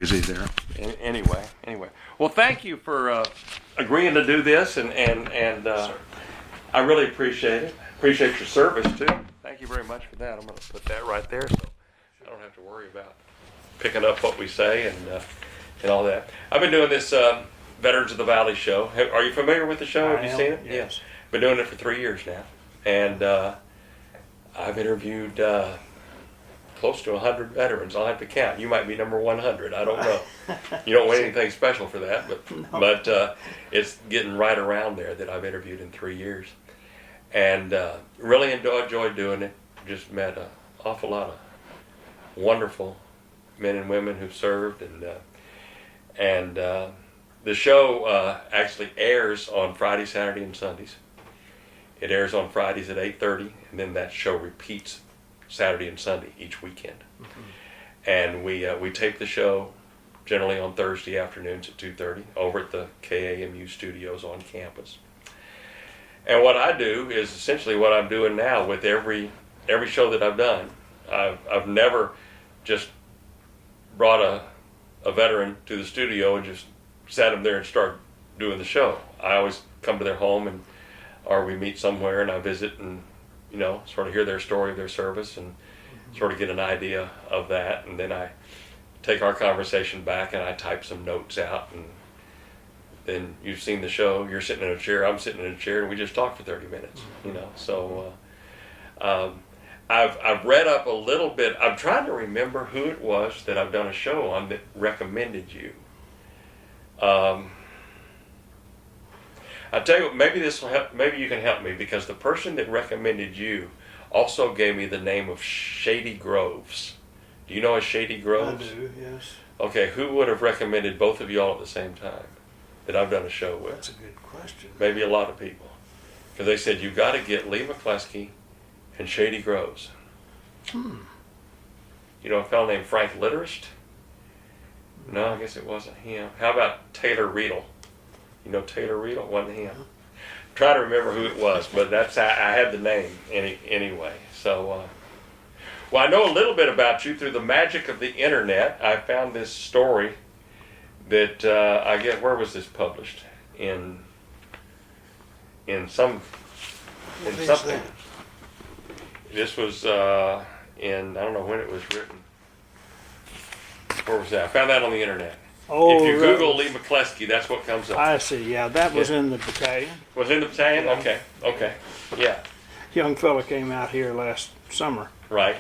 Is he there? Anyway. Well, thank you for agreeing to do this, and I really appreciate it. Appreciate your service too. Thank you very much for that. I'm going to put that right there, so I don't have to worry about picking up what we say and all that. I've been doing this Veterans of the Valley show. Are you familiar with the show? Have you seen it? Yes. Been doing it for 3 years now, and I've interviewed close to 100 veterans. I'll have to count. You might be number 100. I don't know. You don't win anything special for that, but it's getting right around there that I've interviewed in 3 years, and really enjoyed doing it. Just met an awful lot of wonderful men and women who've served, and the show actually airs on Friday, Saturday, and Sundays. It airs on Fridays at 8:30, and then that show repeats Saturday and Sunday each weekend. Mm-hmm. And we tape the show generally on Thursday afternoons at 2:30 over at the KAMU studios on campus. And what I do is essentially what I'm doing now with every show that I've done. I've never just brought a veteran to the studio and just sat them there and start doing the show. I always come to their home or we meet somewhere and I visit and sort of hear their story of their service and sort of get an idea of that, and then I take our conversation back and I type some notes out, and then you've seen the show, you're sitting in a chair, I'm sitting in a chair, and we just talk for 30 minutes, So I've read up a little bit. I'm trying to remember who it was that I've done a show on that recommended you. I tell you what, maybe this will help. Maybe you can help me, because the person that recommended you also gave me the name of Shady Groves. Do you know a Shady Groves? I do, yes. Okay, who would have recommended both of you all at the same time that I've done a show with? That's a good question. Maybe a lot of people, because they said you've got to get Lee McClesky and Shady Groves. You know a fellow named Frank Litterist? No, I guess it wasn't him. How about Taylor Riedel? You know Taylor Riedel? Wasn't him. I'm trying to remember who it was, but I had the name anyway. So, well, I know a little bit about you through the magic of the internet. I found this story that I get. Where was this published? In something. This was in, I don't know when it was written. Where was that? I found that on the internet. Oh, if you Google Lee McClesky, that's what comes up. I see. Yeah, that was in the battalion. Was in the battalion? Yeah. Okay. Yeah. Young fella came out here last summer. Right.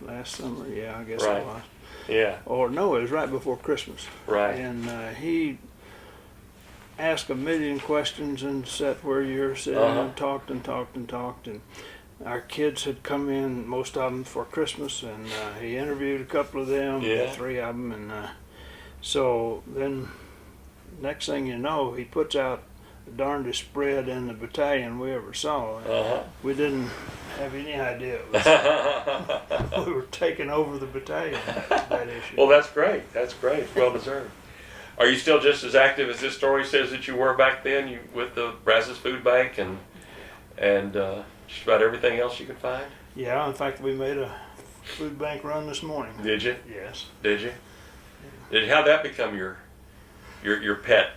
Last summer, yeah, I guess Right. it was. Yeah. Or no, it was right before Christmas. Right. And he asked a million questions and sat where you're sitting and talked. And our kids had come in, most of them for Christmas, and he interviewed a couple of them, 3 of them, and so then next thing you know, he puts out the darndest spread in the battalion we ever saw. We didn't have any idea it was, we were taking over the battalion, that issue. Well, that's great. That's great. Well deserved. Are you still just as active as this story says that you were back then, with the Brazos Food Bank and just about everything else you can find? Yeah, in fact, we made a food bank run this morning. Did you? Yes. Did you? How'd that become your pet?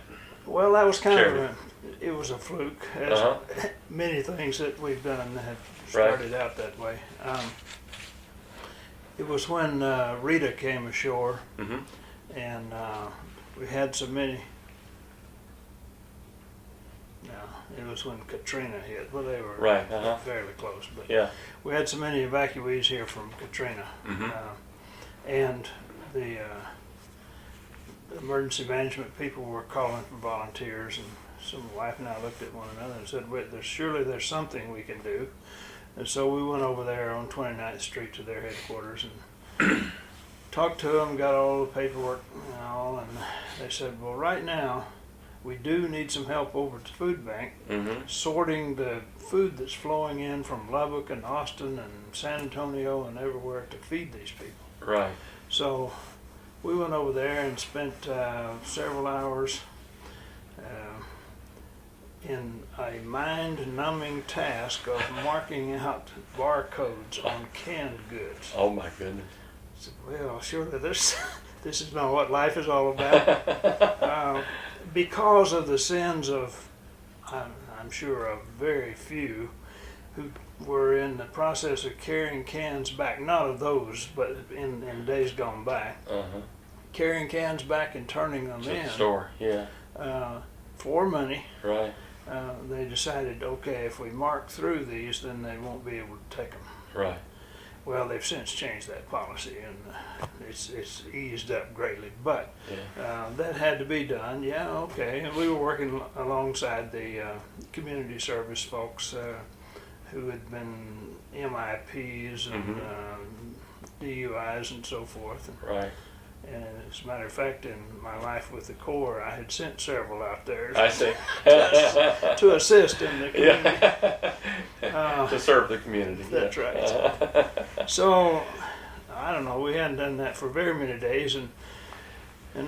Well, that was kind charity? it was a fluke, as many things that we've done have started out that way. It was when Rita came ashore, and we had so many. No, it was when Katrina hit. Well, they were fairly close, but we had so many evacuees here from Katrina, and the emergency management people were calling for volunteers, and so my wife and I looked at one another and said, surely there's something we can do. And so we went over there on 29th Street to their headquarters and talked to them, got all the paperwork and all, and they said, well, right now we do need some help over at the food bank, sorting the food that's flowing in from Lubbock and Austin and San Antonio and everywhere to feed these people. Right. So we went over there and spent several hours in a mind-numbing task of marking out barcodes on canned goods. Oh my goodness. I said, well, surely there's this is not what life is all about. Because of the sins of, I'm sure, of very few who were in the process of carrying cans back, not of those, but in days gone by, carrying cans back and turning them To the in store, yeah. For money. Right, They decided, okay, if we mark through these, then they won't be able to take them. right. Well, they've since changed that policy, and it's eased up greatly. But Yeah. that had to be done. Yeah, okay. And we were working alongside the community service folks who had been MIPs and DUIs and so forth. Right. And as a matter of fact, in my life with the Corps, I had sent several out there I see. to assist in the community. Yeah. To serve the community. That's yeah. right. So, I don't know, we hadn't done that for very many days, and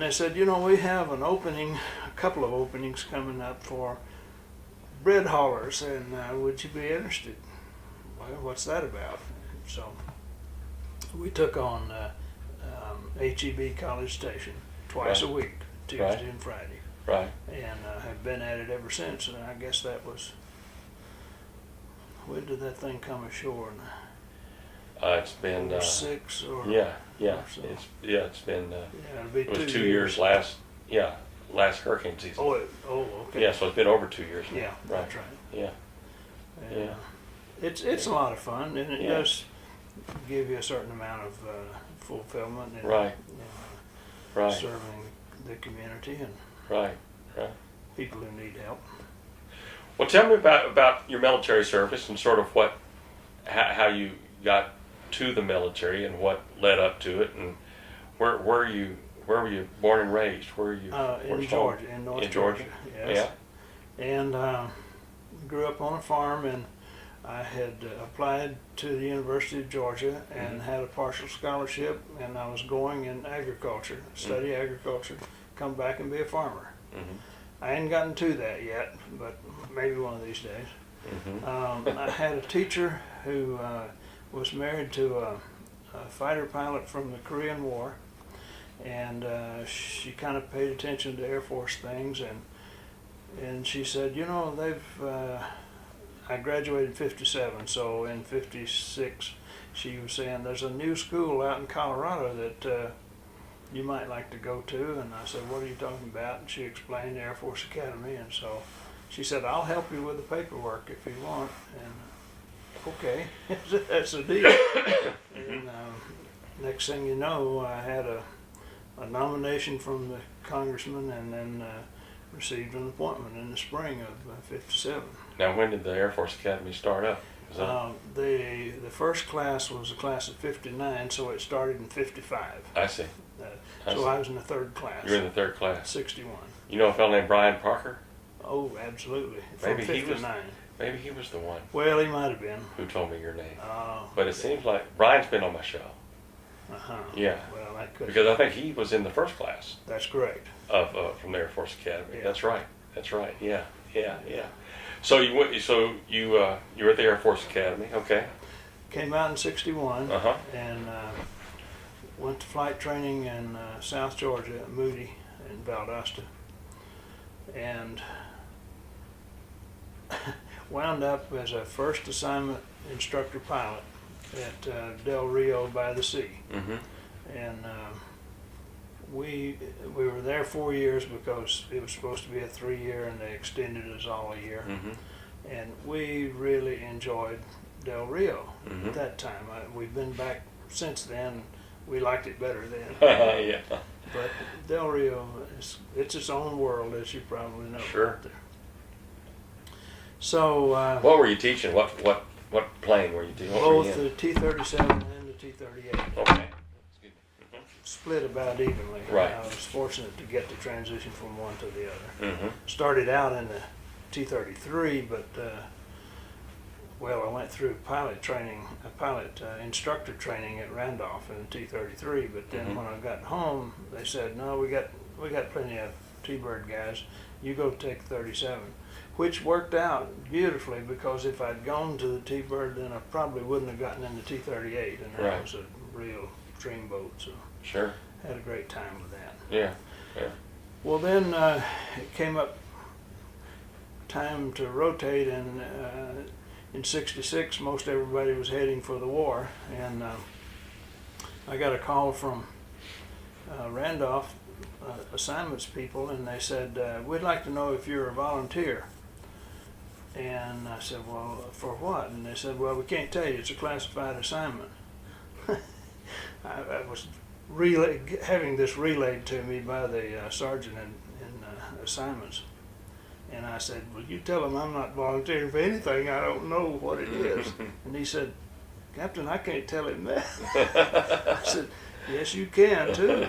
they said, you know, we have an opening, a couple of openings coming up for bread haulers, and would you be interested? Well, what's that about? So, we took on HEB College Station twice a week, Tuesday and Friday. Right. And have been at it ever since, and I guess that was, when did that thing come ashore? It's been 6 or yeah. or so. It's been Yeah, it'll be it was 2 2 years last hurricane season. Oh, okay. Yeah, so it's been over 2 years now. Yeah, Right. that's right. Yeah. And, Yeah. It's a lot of fun, and it Yeah. does give you a certain amount of fulfillment and Right. Right. serving the community and Right. people who need help. Well, tell me about your military service and sort of how you got to the military and what led up to it, and where were you born and raised? Where are you? In where's Georgia, home? in North In Georgia? Yes. And grew up on a farm, and I had applied to the University of Georgia and had a partial scholarship, and I was going in agriculture, study agriculture, come back and be a farmer. I hadn't gotten to that yet, but maybe one of these days. I had a teacher who was married to a fighter pilot from the Korean War, and she kind of paid attention to Air Force things, and she said, you know, I graduated in 57, so in 56 she was saying there's a new school out in Colorado that you might like to go to, and I said, what are you talking about? And she explained the Air Force Academy, and so she said, I'll help you with the paperwork if you want, and okay, that's the deal. And next thing you know, I had a nomination from the congressman, and then received an appointment in the spring of 57. Now, when did the Air Force Academy start up? The first class was a class of 59, so it started in 55. I see. So I was in the third class. You're in the third class. 61. You know a fellow named Brian Parker? Oh, absolutely. From Maybe he 59. Maybe he was the one Well, he might have been. who told me your name. Oh. But it seems like Brian's been on my show. Yeah. Well, that could. Because I think he was in the first class That's correct. from the Air Force Academy. Yeah. That's right. Yeah. So you were at the Air Force Academy, okay? Came out in 61 Uh-huh. and went to flight training in South Georgia at Moody in Valdosta, and wound up as a first assignment instructor pilot at Del Rio by the Sea. And we were there 4 years because it was supposed to be a 3-year, and they extended us all a year. And we really enjoyed Del Rio at that time. We've been back since then. We liked it better then. Yeah. But Del Rio, it's its own world, as you probably know. Sure. So What were you teaching? What plane were you teaching? both the T-37 and the T-38. Okay. Split about evenly. Right. I was fortunate to get the transition from one to the other. Mm-hmm. Started out in the T-33, but I went through pilot instructor training at Randolph in the T-33. But then when I got home, they said, "No, we got plenty of T-bird guys. You go take 37." Which worked out beautifully, because if I'd gone to the T-bird, then I probably wouldn't have gotten in the T-38, and that Right. was a real dreamboat. So Sure. had a great time with that. Yeah. Yeah. Well, then it came up time to rotate, and in '66, most everybody was heading for the war, and I got a call from Randolph assignments people, and they said, we'd like to know if you're a volunteer. And I said, well, for what? And they said, well, we can't tell you, it's a classified assignment. I was having this relayed to me by the sergeant in assignments. And I said, well, you tell them I'm not volunteering for anything, I don't know what it is. And he said, Captain, I can't tell him that. I said, yes, you can too.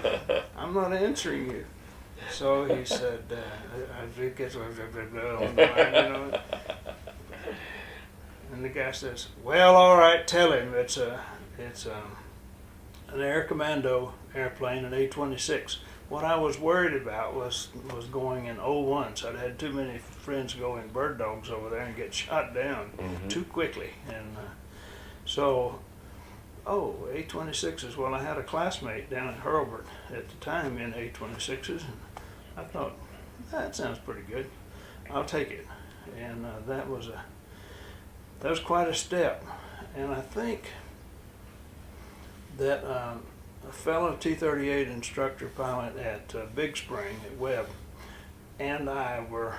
I'm not answering you. So he said, I think it's on the line, you know. And the guy says, well, all right, tell him it's an Air Commando airplane, an A-26. What I was worried about was going in 01, so I'd had too many friends go in bird dogs over there and get shot down too quickly. And so, A-26s. Well, I had a classmate down at Hurlburt at the time in A-26s, and I thought, that sounds pretty good. I'll take it. And that was quite a step. And I think that a fellow T-38 instructor pilot at Big Spring at Webb and I were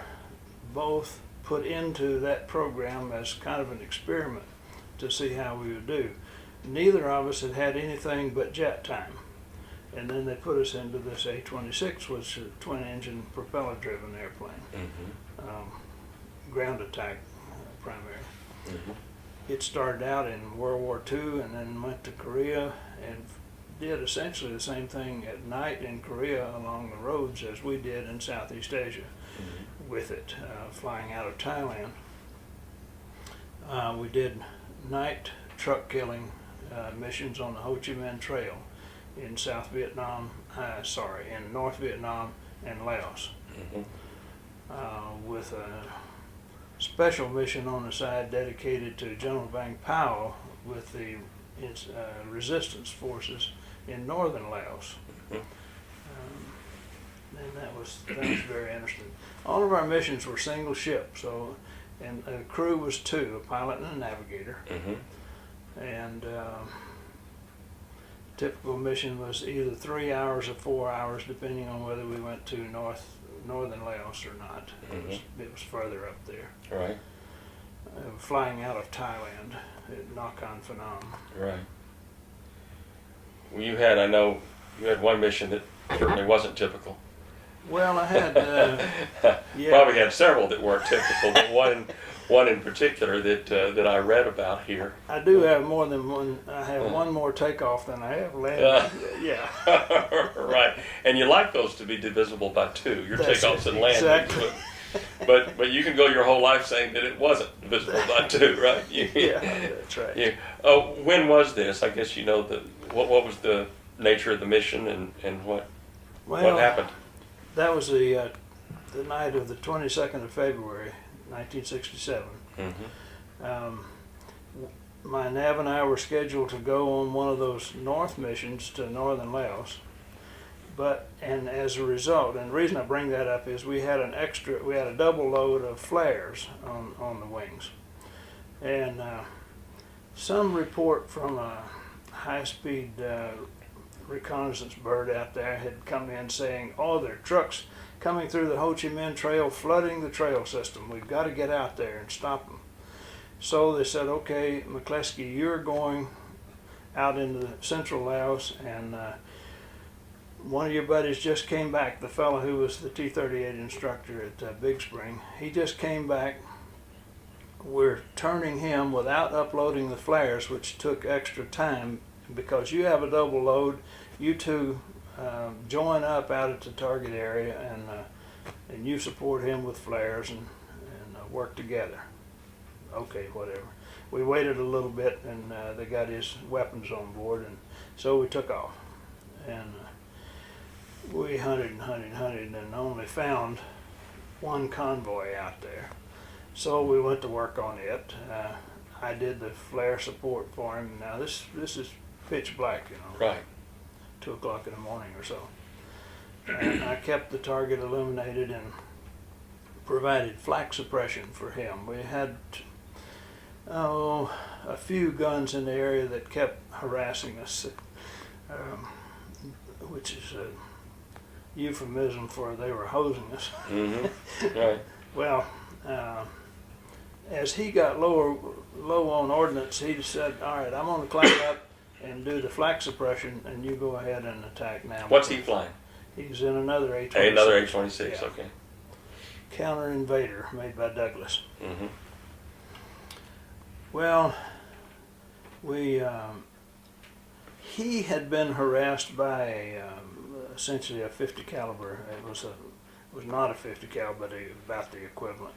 both put into that program as kind of an experiment to see how we would do. Neither of us had had anything but jet time. And then they put us into this A-26, which is a twin-engine propeller-driven airplane, ground attack primarily. It started out in World War II and then went to Korea and did essentially the same thing at night in Korea along the roads as we did in Southeast Asia with it, flying out of Thailand. We did night truck killing missions on the Ho Chi Minh Trail in in North Vietnam and Laos, with a special mission on the side dedicated to General Vang Pao with the resistance forces in northern Laos. And that was very interesting. All of our missions were single ship, and the crew was two, a pilot and a navigator. And typical mission was either 3 hours or 4 hours, depending on whether we went to northern Laos or not. It was further up there. Right. Flying out of Thailand at Nakhon Phanom. Right. Well, I know you had one mission that certainly wasn't typical. Well, I had, Probably had several that weren't typical, but one in particular that I read about here. I do have more than one. I have one more takeoff than I have landing. Yeah. Right. And you like those to be divisible by two, your That's takeoffs it, and landings. exactly. But you can go your whole life saying that it wasn't divisible by two, right? Yeah, that's right. When was this? I guess you know what was the nature of the mission and what happened? That was the night of the 22nd of February, 1967. My nav and I were scheduled to go on one of those north missions to northern Laos, and as a result, and the reason I bring that up is we had a double load of flares on the wings, and some report from a high-speed reconnaissance bird out there had come in saying, there are trucks coming through the Ho Chi Minh Trail flooding the trail system. We've got to get out there and stop them. So they said, okay, McClesky, you're going out into the central Laos, and one of your buddies just came back, the fellow who was the T-38 instructor at Big Spring. He just came back. We're turning him without uploading the flares, which took extra time. Because you have a double load, you two join up out at the target area, and you support him with flares and work together. Okay, whatever. We waited a little bit, and they got his weapons on board, and so we took off. And we hunted and hunted and hunted, and only found one convoy out there. So we went to work on it. I did the flare support for him. Now this is pitch black, Right. 2 o'clock in the morning or so. And I kept the target illuminated and provided flak suppression for him. We had a few guns in the area that kept harassing us, which is a euphemism for they were hosing us. Mm-hmm. Right. Well, as he got low on ordnance, he said, "All right, I'm going to climb up and do the flak suppression, and you go ahead and attack now." What's he flying? He's in another A-26. Hey, another H-26. Yeah. Okay. Counter Invader made by Douglas. Mm-hmm. Well, he had been harassed by essentially a 50 caliber. It was not a 50 caliber, but about the equivalent.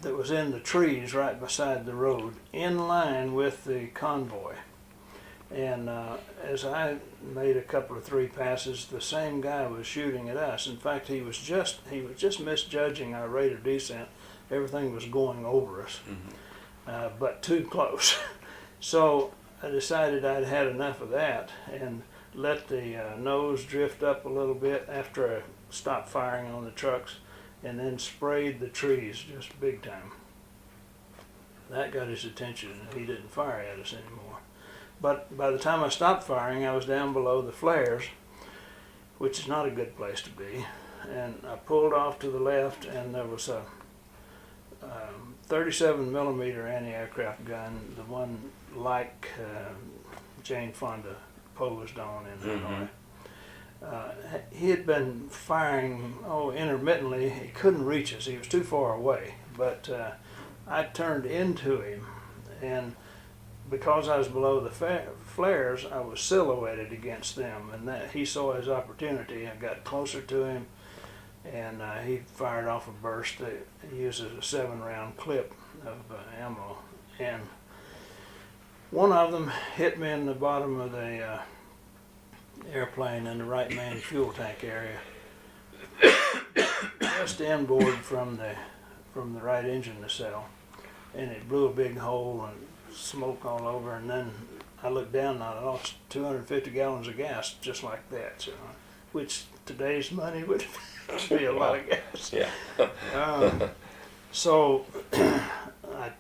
That was in the trees right beside the road, in line with the convoy. And as I made a couple of 3 passes, the same guy was shooting at us. In fact, he was just misjudging our rate of descent. Everything was going over us, but too close. So I decided I'd had enough of that and let the nose drift up a little bit after I stopped firing on the trucks, and then sprayed the trees just big time. That got his attention, and he didn't fire at us anymore. But by the time I stopped firing, I was down below the flares, which is not a good place to be. And I pulled off to the left, and there was a 37 millimeter anti-aircraft gun, the one like Jane Fonda posed on in Illinois. He had been firing intermittently. He couldn't reach us. He was too far away. But I turned into him, and because I was below the flares, I was silhouetted against them, and that he saw his opportunity. I got closer to him, and he fired off a burst. He uses a 7-round clip of ammo, and one of them hit me in the bottom of the airplane in the right main fuel tank area, just inboard from the right engine nacelle, and it blew a big hole and smoke all over. And then I looked down and I lost 250 gallons of gas just like that, so, which today's money would be a lot of gas. Yeah. So I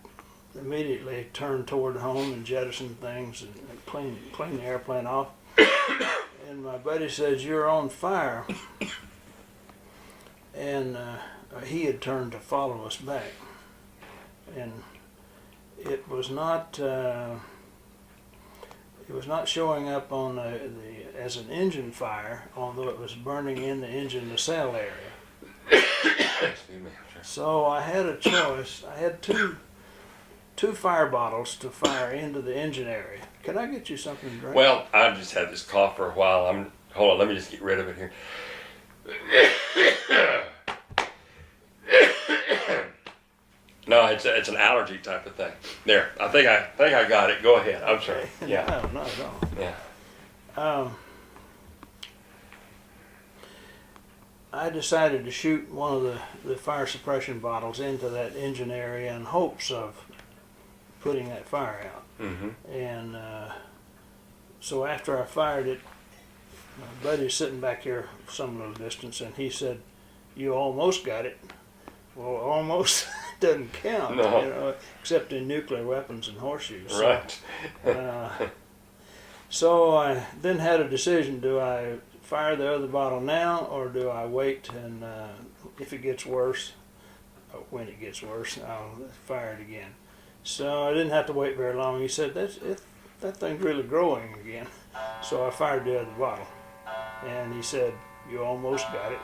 immediately turned toward home and jettisoned things and cleaned the airplane off. And my buddy says, "You're on fire." And he had turned to follow us back. And it was not showing up on as an engine fire, although it was burning in the engine nacelle area. Excuse me. So I had a choice. I had two fire bottles to fire into the engine area. Can I get you something to drink? Well, I've just had this cough for a while. Hold on, let me just get rid of it here. No, it's an allergy type of thing. There, I think I got it. Go ahead. I'm sorry. Yeah. No, not at all. Yeah. I decided to shoot one of the fire suppression bottles into that engine area in hopes of putting that fire out. Mm-hmm. And so after I fired it, my buddy's sitting back here some little distance, and he said, "You almost got it." Well, almost doesn't count, No. except in nuclear weapons and horseshoes. Right. So I then had a decision: do I fire the other bottle now, or do I wait and if it gets worse, when it gets worse, I'll fire it again. So I didn't have to wait very long. He said, that thing's really growing again. So I fired the other bottle, and he said, "You almost got it."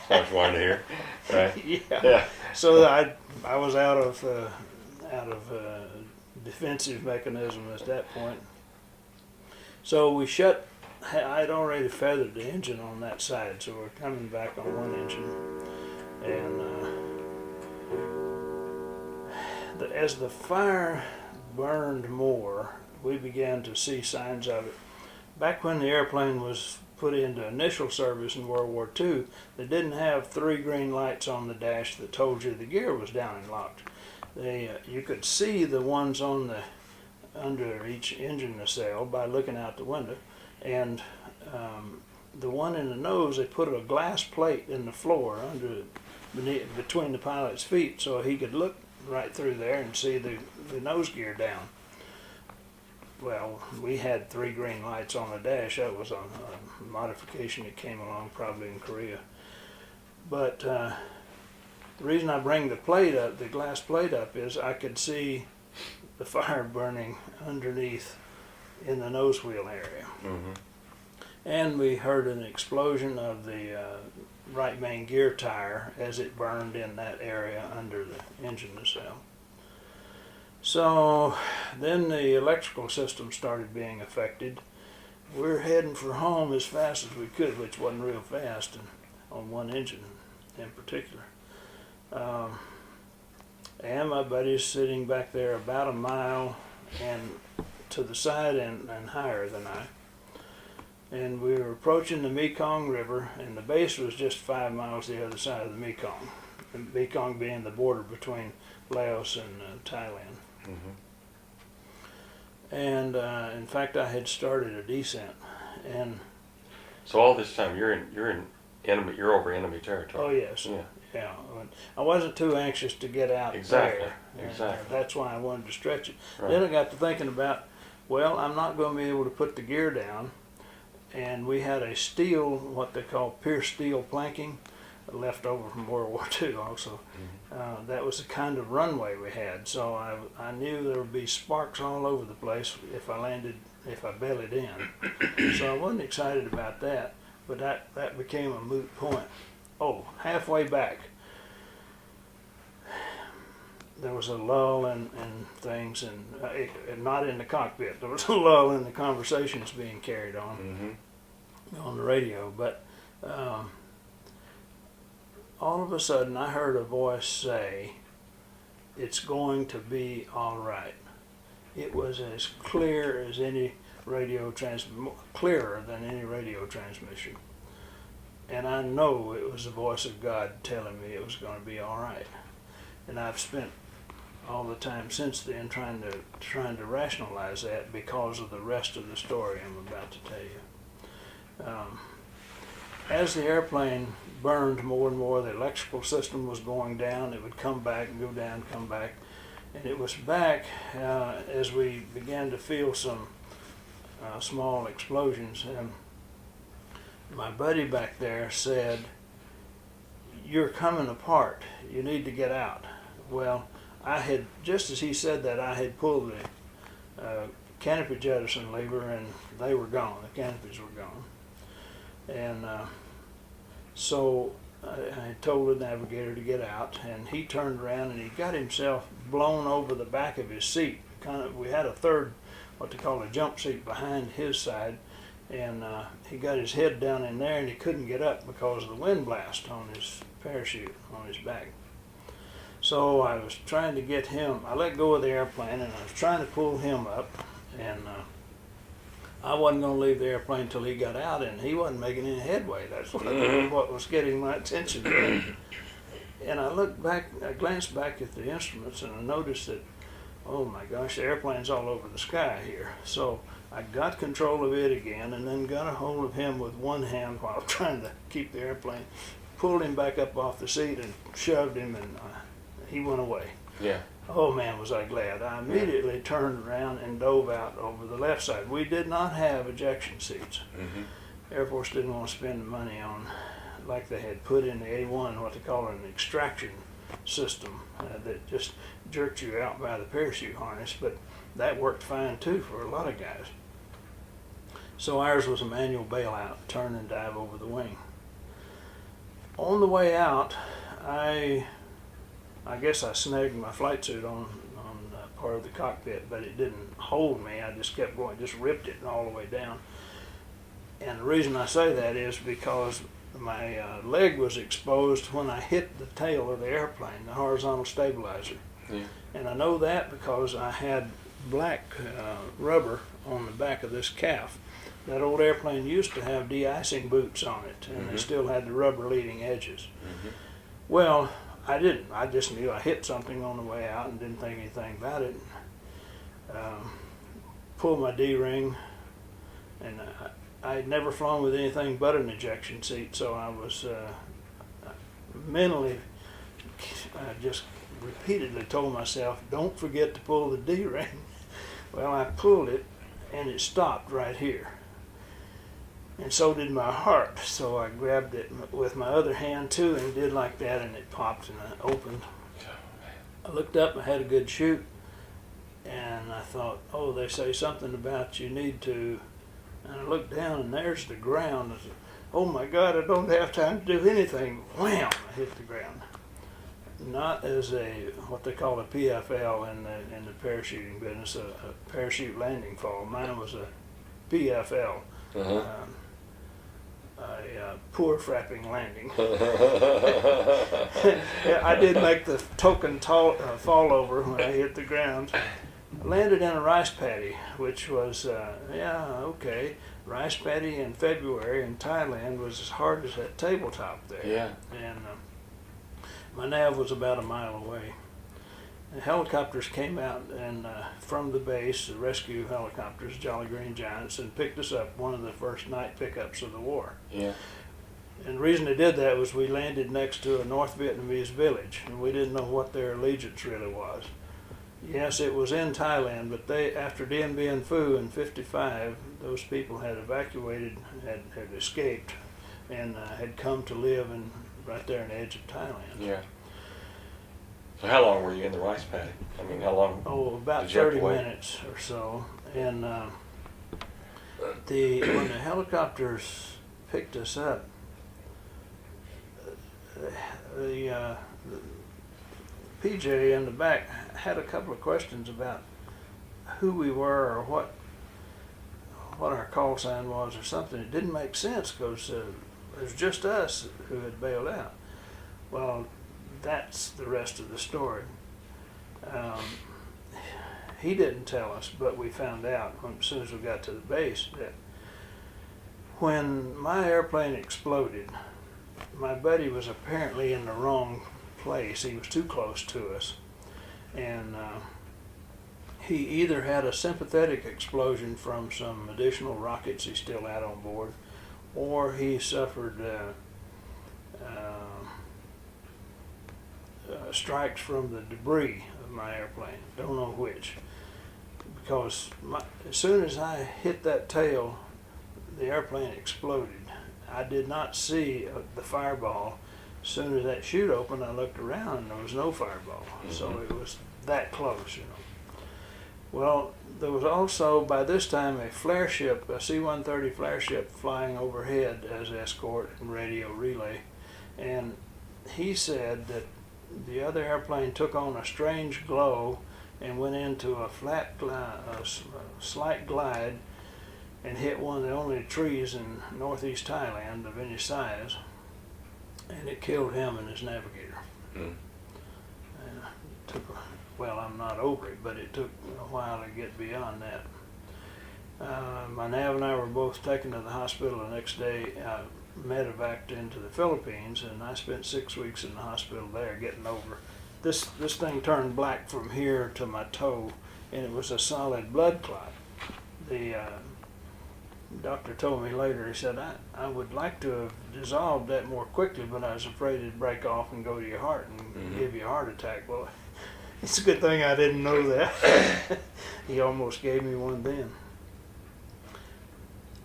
I was wanting to hear. Right. Yeah. So I was out of defensive mechanism at that point. So we shut. I'd already feathered the engine on that side, so we're coming back on one engine, and as the fire burned more, we began to see signs of it. Back when the airplane was put into initial service in World War II, they didn't have 3 green lights on the dash that told you the gear was down and locked. You could see the ones on under each engine nacelle by looking out the window, and the one in the nose, they put a glass plate in the floor between the pilot's feet so he could look right through there and see the nose gear down. Well, we had 3 green lights on the dash. That was a modification that came along probably in Korea. But the reason I bring the glass plate up, is I could see the fire burning underneath in the nose wheel area. Mm-hmm. And we heard an explosion of the right main gear tire as it burned in that area under the engine nacelle. So then the electrical system started being affected. We're heading for home as fast as we could, which wasn't real fast, and on one engine in particular. And my buddy's sitting back there about a mile and to the side and higher than I. And we were approaching the Mekong River, and the base was just 5 miles the other side of the Mekong. And Mekong being the border between Laos and Thailand. Mm-hmm. And in fact, I had started a descent. And so all this time you're over enemy territory. oh yes, yeah. I wasn't too anxious to get out Exactly. there. Exactly. That's why I wanted to stretch it. Right. Then I got to thinking about, well, I'm not going to be able to put the gear down. And we had a steel, what they call pierced steel planking, left over from World War II also. Mm-hmm. That was the kind of runway we had. So I knew there would be sparks all over the place if I bellied in. So I wasn't excited about that, but that became a moot point. Oh, halfway back, there was a lull in things, and not in the cockpit. There was a lull in the conversations being carried on Mm-hmm. on the radio. But all of a sudden, I heard a voice say, "It's going to be all right." It was as clear as any clearer than any radio transmission. And I know it was the voice of God telling me it was going to be all right. And I've spent all the time since then trying to rationalize that because of the rest of the story I'm about to tell you. As the airplane burned more and more, the electrical system was going down. It would come back and go down, come back. And it was back as we began to feel some small explosions. And my buddy back there said, "You're coming apart. You need to get out." Well, I had, just as he said that, I had pulled the canopy jettison lever, and they were gone. The canopies were gone. And so I told the navigator to get out, and he turned around and he got himself blown over the back of his seat. We had a third, what they call a jump seat, behind his side, and he got his head down in there, and he couldn't get up because of the wind blast on his parachute on his back. So I was trying to get him, I let go of the airplane, and I was trying to pull him up, and I wasn't going to leave the airplane until he got out, and he wasn't making any headway. That's what was getting my attention. And I looked back, I glanced back at the instruments, and I noticed that, oh my gosh, the airplane's all over the sky here. So I got control of it again, and then got a hold of him with one hand while trying to keep the airplane, pulled him back up off the seat and shoved him, and he went away. Yeah. Oh man, was I glad. I immediately turned around and dove out over the left side. We did not have ejection seats. Mm-hmm. Air Force didn't want to spend the money on, like they had put in the A1, what they call an extraction system that just jerked you out by the parachute harness, but that worked fine too for a lot of guys. So ours was a manual bailout, turn and dive over the wing. On the way out, I guess I snagged my flight suit on part of the cockpit, but it didn't hold me. I just kept going, just ripped it all the way down. And the reason I say that is because my leg was exposed when I hit the tail of the airplane, the horizontal stabilizer. Yeah. And I know that because I had black rubber on the back of this calf. That old airplane used to have de-icing boots on it, and they still had the rubber leading edges. Mm-hmm. Well, I didn't. I just knew I hit something on the way out and didn't think anything about it. Pulled my D-ring, and I had never flown with anything but an ejection seat, so I was mentally, I just repeatedly told myself, don't forget to pull the D-ring. Well, I pulled it, and it stopped right here. And so did my heart. So I grabbed it with my other hand too and did like that, and it popped and I opened. I looked up, I had a good shoot, and I thought, oh, they say something about you need to, and I looked down and there's the ground. I said, oh my God, I don't have time to do anything. Wham! I hit the ground. Not as a, what they call a PFL in the parachuting business, a parachute landing fall. Mine was a PFL. Uh-huh. A poor frapping landing. Yeah, I did make the token fall over when I hit the ground. I landed in a rice paddy, which was, okay. Rice paddy in February in Thailand was as hard as that tabletop there. Yeah. And my nav was about a mile away. The helicopters came out and from the base, the rescue helicopters, Jolly Green Giants, and picked us up, one of the first night pickups of the war. Yeah. And the reason they did that was we landed next to a North Vietnamese village, and we didn't know what their allegiance really was. Yes, it was in Thailand, but they, after Dien Bien Phu in '55, those people had evacuated, had escaped, and had come to live right there on the edge of Thailand. Yeah. So how long were you in the rice paddy? I mean, how long? Oh, about did you have to 30 wait? minutes or so. And when the helicopters picked us up, the PJ in the back had a couple of questions about who we were or what our call sign was or something. It didn't make sense because it was just us who had bailed out. Well, that's the rest of the story. He didn't tell us, but we found out as soon as we got to the base that when my airplane exploded, my buddy was apparently in the wrong place. He was too close to us. And he either had a sympathetic explosion from some additional rockets he still had on board, or he suffered strikes from the debris of my airplane. Don't know which. Because as soon as I hit that tail, the airplane exploded. I did not see the fireball. As soon as that chute opened, I looked around and there was no fireball. Mm-hmm. So it was that close, Well, there was also, by this time, a flare ship, a C-130 flare ship flying overhead as escort and radio relay. And he said that the other airplane took on a strange glow and went into a slight glide and hit one of the only trees in northeast Thailand of any size, and it killed him and his navigator. Mm. And it took, well, I'm not over it, but it took a while to get beyond that. My nav and I were both taken to the hospital the next day. Medevaced into the Philippines, and I spent 6 weeks in the hospital there getting over. This thing turned black from here to my toe, and it was a solid blood clot. The doctor told me later, he said, I would like to have dissolved that more quickly, but I was afraid it'd break off and go to your heart and give you a heart attack. Well, it's a good thing I didn't know that. He almost gave me one then.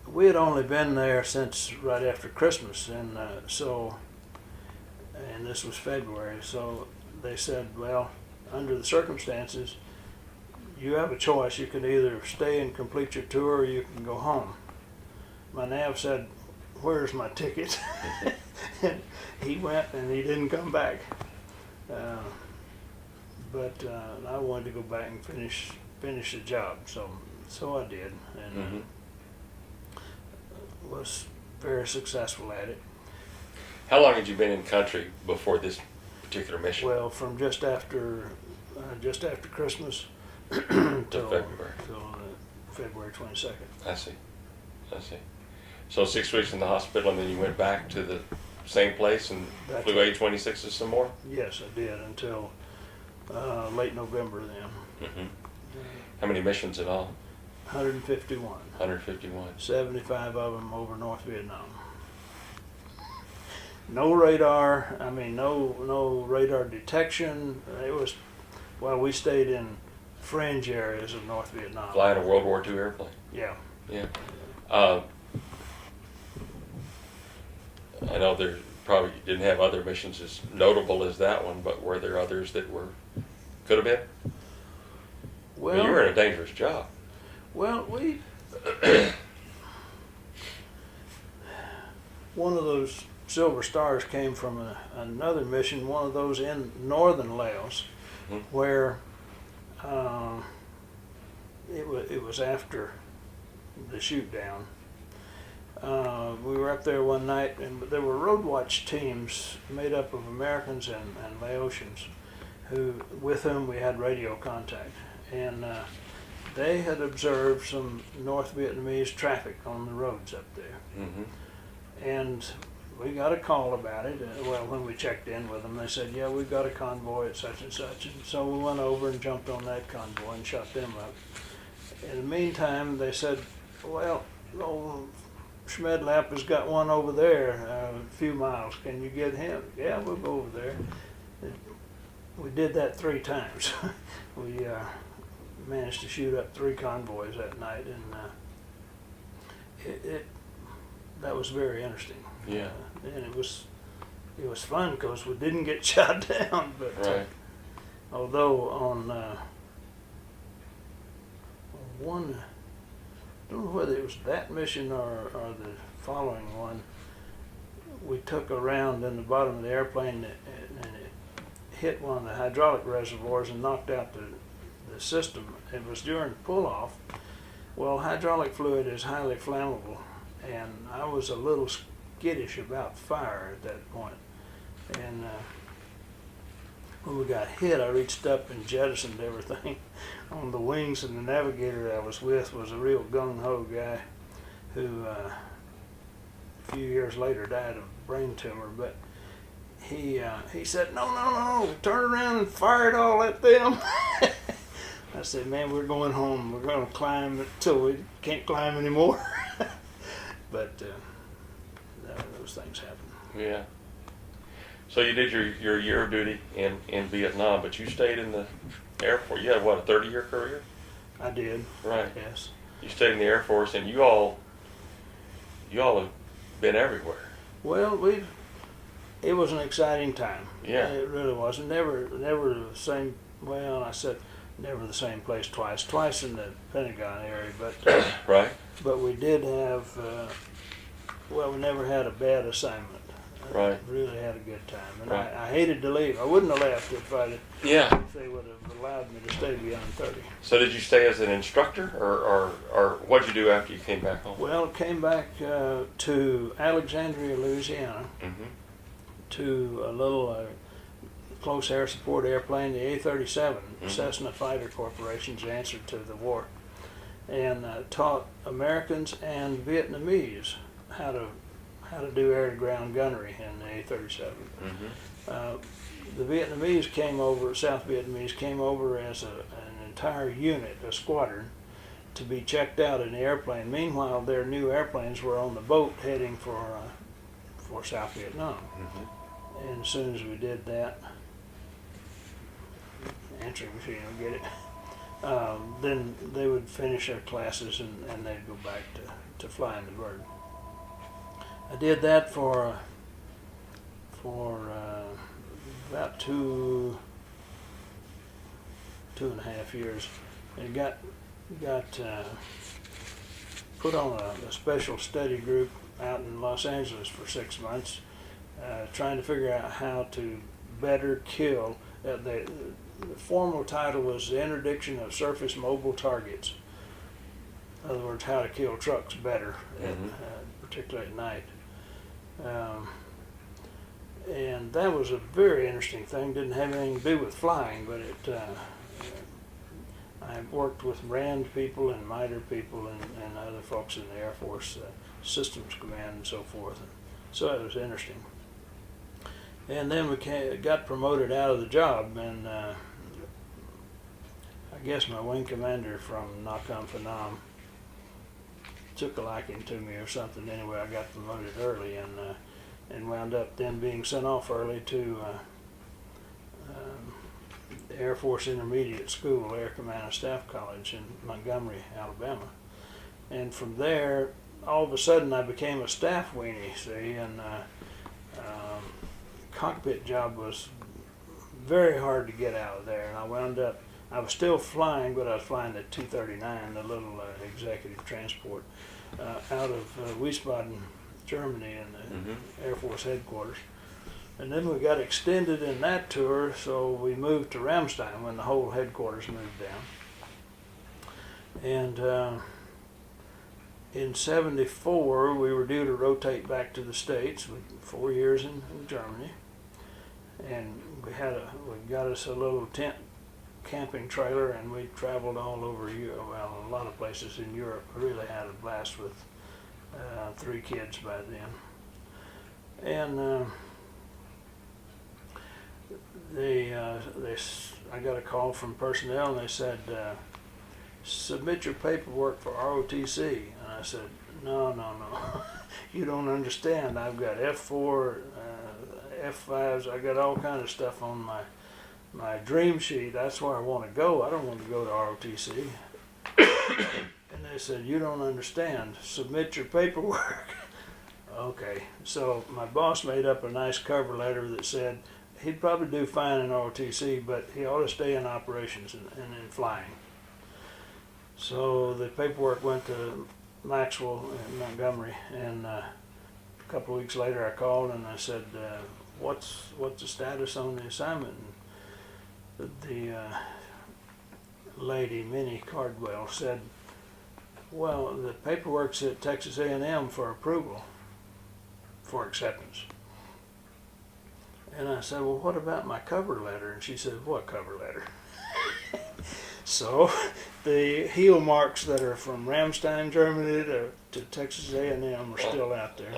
We had only been there since right after Christmas, and this was February, so they said, well, under the circumstances, you have a choice. You can either stay and complete your tour or you can go home. My nav said, where's my ticket? And he went and he didn't come back. But I wanted to go back and finish the job, so I did. And was very successful at it. How long had you been in country before this particular mission? Well, from just after Christmas till February. Till February 22nd. I see. So 6 weeks in the hospital, and then you went back to the same place and flew A-26s some more? Yes, I did until late November then. Mm-hmm. How many missions in all? 151. 151. 75 of them over North Vietnam. No radar. I mean, no radar detection. It was, well, we stayed in fringe areas of North Vietnam. Flying a World War II airplane. Yeah. Yeah. I know there probably didn't have other missions as notable as that one, but were there others that could have been? Well, I mean, you were in a dangerous job. Well, one of those Silver Stars came from another mission, one of those in northern Laos, where it was after the shoot down. We were up there one night, and there were road watch teams made up of Americans and Laotians, with whom we had radio contact, and they had observed some North Vietnamese traffic on the roads up there. And we got a call about it. Well, when we checked in with them, they said, yeah, we've got a convoy at such and such. And so we went over and jumped on that convoy and shot them up. In the meantime, they said, well, old Schmedlap has got one over there a few miles. Can you get him? Yeah, we'll go over there. We did that 3 times. We managed to shoot up 3 convoys that night, and that was very interesting. Yeah. And it was fun because we didn't get shot down. But Right. although on one, I don't know whether it was that mission or the following one, we took a round in the bottom of the airplane and it hit one of the hydraulic reservoirs and knocked out the system. It was during pull-off. Well, hydraulic fluid is highly flammable, and I was a little skittish about fire at that point. And when we got hit, I reached up and jettisoned everything on the wings, and the navigator I was with was a real gung-ho guy who a few years later died of brain tumor. But he said, no, turn around and fire it all at them. I said, man, we're going home. We're going to climb until we can't climb anymore. But those things happen. Yeah. So you did your year of duty in Vietnam, but you stayed in the Air Force. You had, what, a 30-year career? I did. Right. Yes. You stayed in the Air Force, and you all have been everywhere. Well, it was an exciting time. Yeah. It really was. Never the same. Well, I said never the same place twice. Twice in the Pentagon area, but Right. But we did have. We never had a bad assignment. Right. Really had a good time, and Right. I hated to leave. I wouldn't have left if Yeah. they would have allowed me to stay beyond 30. So did you stay as an instructor, or what'd you do after you came back home? Well, came back to Alexandria, Louisiana, to a little close air support airplane, the A-37, Cessna Fighter Corporation's answer to the war, and taught Americans and Vietnamese how to do air-to-ground gunnery in the A-37. The Vietnamese came over, South Vietnamese came over as an entire unit, a squadron, to be checked out in the airplane. Meanwhile, their new airplanes were on the boat heading for South Vietnam. And as soon as we did that, answering machine will get it, then they would finish their classes and they'd go back to flying the bird. I did that for about two and a half years, and got put on a special study group out in Los Angeles for 6 months, trying to figure out how to better kill. The formal title was the interdiction of surface mobile targets. In other words, how to kill trucks better, particularly at night. And that was a very interesting thing. Didn't have anything to do with flying, but I worked with RAND people and MITRE people and other folks in the Air Force Systems Command and so forth. And so it was interesting. And then we got promoted out of the job, and I guess my wing commander from Nakhon Phanom took a liking to me or something. Anyway, I got promoted early and wound up then being sent off early to the Air Force Intermediate School, Air Command and Staff College in Montgomery, Alabama. And from there, all of a sudden, I became a staff weenie, see, and cockpit job was very hard to get out of there. And I wound up, I was still flying, but I was flying the 239, the little executive transport, out of Wiesbaden, Germany, in the Air Force headquarters. And then we got extended in that tour, so we moved to Ramstein when the whole headquarters moved down. And in '74, we were due to rotate back to the States with 4 years in Germany. And we got us a little tent camping trailer, and we traveled all over Europe, well, a lot of places in Europe. We really had a blast with 3 kids by then. And I got a call from personnel, and they said, submit your paperwork for ROTC. And I said, no, you don't understand. I've got F4, F5s, I got all kind of stuff on my dream sheet. That's where I want to go. I don't want to go to ROTC. And they said, you don't understand. Submit your paperwork. Okay, so my boss made up a nice cover letter that said he'd probably do fine in ROTC, but he ought to stay in operations and in flying. So the paperwork went to Maxwell in Montgomery, and a couple of weeks later I called and I said, what's the status on the assignment? And the lady, Minnie Cardwell, said, well, the paperwork's at Texas A&M for approval, for acceptance. And I said, well, what about my cover letter? And she said, what cover letter? So the heel marks that are from Ramstein, Germany to Texas A&M are still out there.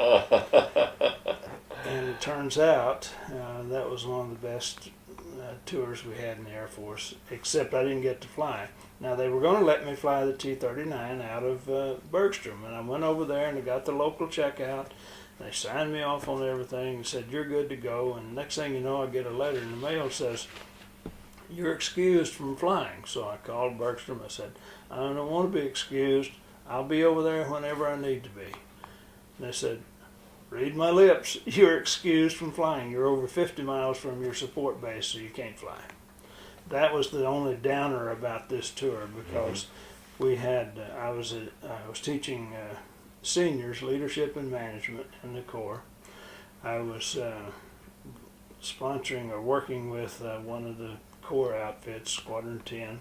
And it turns out that was one of the best tours we had in the Air Force, except I didn't get to fly. Now, they were going to let me fly the T-39 out of Bergstrom, and I went over there and I got the local checkout. They signed me off on everything and said, you're good to go. And next thing you know, I get a letter in the mail that says, you're excused from flying. So I called Bergstrom. I said, I don't want to be excused. I'll be over there whenever I need to be. And they said, read my lips. You're excused from flying. You're over 50 miles from your support base, so you can't fly. That was the only downer about this tour, because we had, I was teaching seniors leadership and management in the Corps. I was sponsoring or working with one of the Corps outfits, Squadron 10,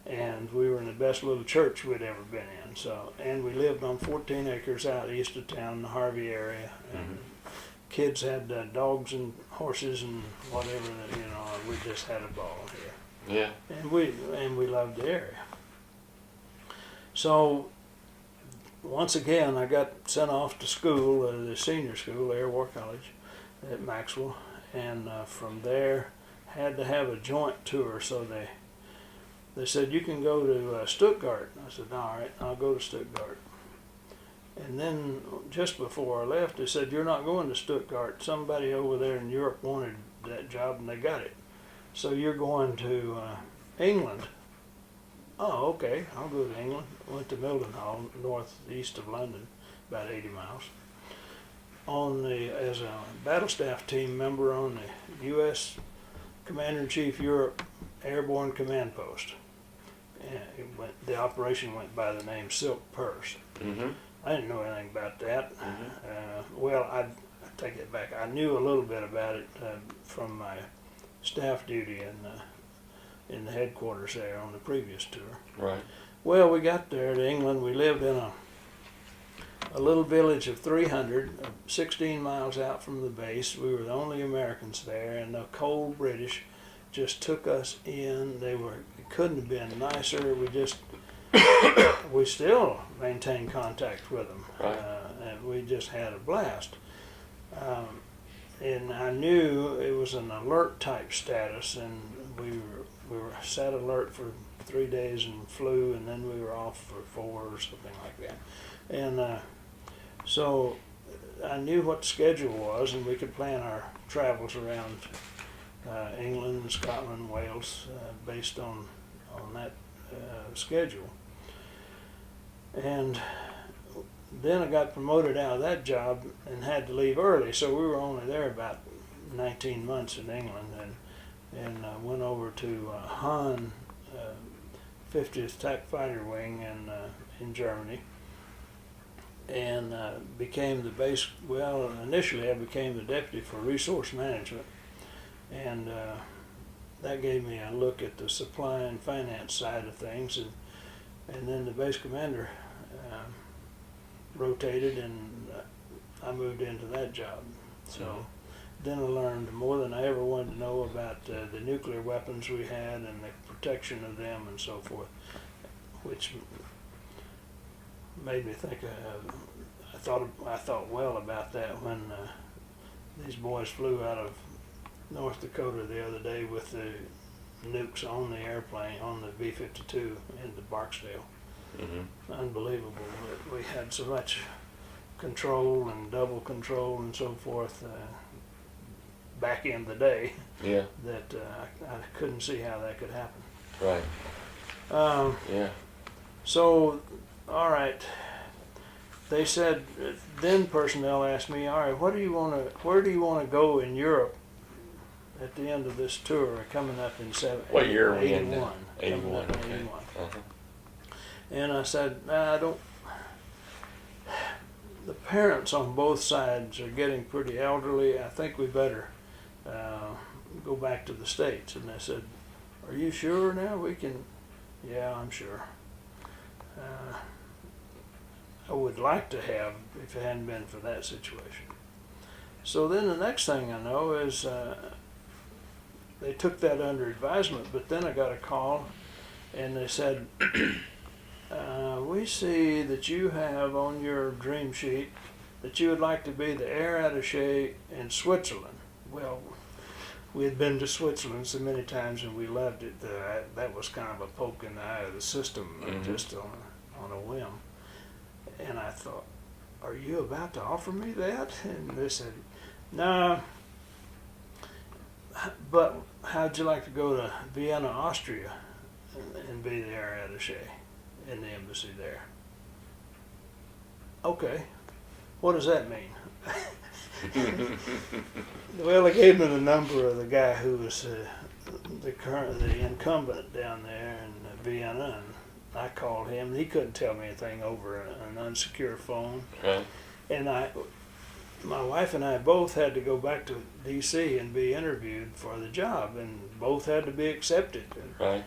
and we were in the best little church we'd ever been in. So, and we lived on 14 acres out east of town, the Harvey area. And kids had dogs and horses and whatever, we just had a ball here. Yeah. And we loved the area. So once again, I got sent off to school, the senior school, Air War College at Maxwell, and from there had to have a joint tour. So they said, you can go to Stuttgart. I said, all right, I'll go to Stuttgart. And then just before I left, they said, you're not going to Stuttgart. Somebody over there in Europe wanted that job and they got it. So you're going to England. Oh, okay, I'll go to England. Went to Mildenhall, northeast of London, about 80 miles. As a battle staff team member on the U.S. Commander-in-Chief Europe Airborne Command Post. And the operation went by the name Silk Purse. I didn't know anything about that. Well, I take it back. I knew a little bit about it from my staff duty in the headquarters there on the previous tour. Right. Well, we got there to England. We lived in a little village of 300, 16 miles out from the base. We were the only Americans there, and the cold British just took us in. It couldn't have been nicer. We still maintain contact with them. Right. And we just had a blast. And I knew it was an alert type status, and we were sat alert for 3 days and flew, and then we were off for 4 or something like that. And so I knew what the schedule was, and we could plan our travels around England and Scotland and Wales based on that schedule. And then I got promoted out of that job and had to leave early, so we were only there about 19 months in England, and went over to Han 50th Attack Fighter Wing in Germany, and became the base. Well, initially I became the deputy for resource management, and that gave me a look at the supply and finance side of things, and then the base commander rotated, and I moved into that job. So then I learned more than I ever wanted to know about the nuclear weapons we had and the protection of them and so forth, which made me think. I thought well about that when these boys flew out of North Dakota the other day with the nukes on the airplane, on the B-52 into Barksdale. Mm-hmm. Unbelievable that we had so much control and double control and so forth back in the day. Yeah. That I couldn't see how that could happen. Right. Yeah. So, all right. They said, then personnel asked me, all right, where do you want to go in Europe at the end of this tour coming up in What year are we in? 81. 81. Okay. 81. Uh-huh. And I said, I don't. The parents on both sides are getting pretty elderly. I think we better go back to the States. And they said, are you sure now we can? Yeah, I'm sure. I would like to have if it hadn't been for that situation. So then the next thing I know is they took that under advisement, but then I got a call and they said, we see that you have on your dream sheet that you would like to be the air attaché in Switzerland. Well, we had been to Switzerland so many times and we loved it. That was kind of a poke in the eye of the system, just on a whim. And I thought, are you about to offer me that? And they said, no, but how'd you like to go to Vienna, Austria and be the air attaché in the embassy there? Okay, what does that mean? Well, they gave me the number of the guy who was the incumbent down there in Vienna, and I called him. He couldn't tell me anything over an unsecure phone. Right. And my wife and I both had to go back to D.C. and be interviewed for the job, and both had to be accepted. Right.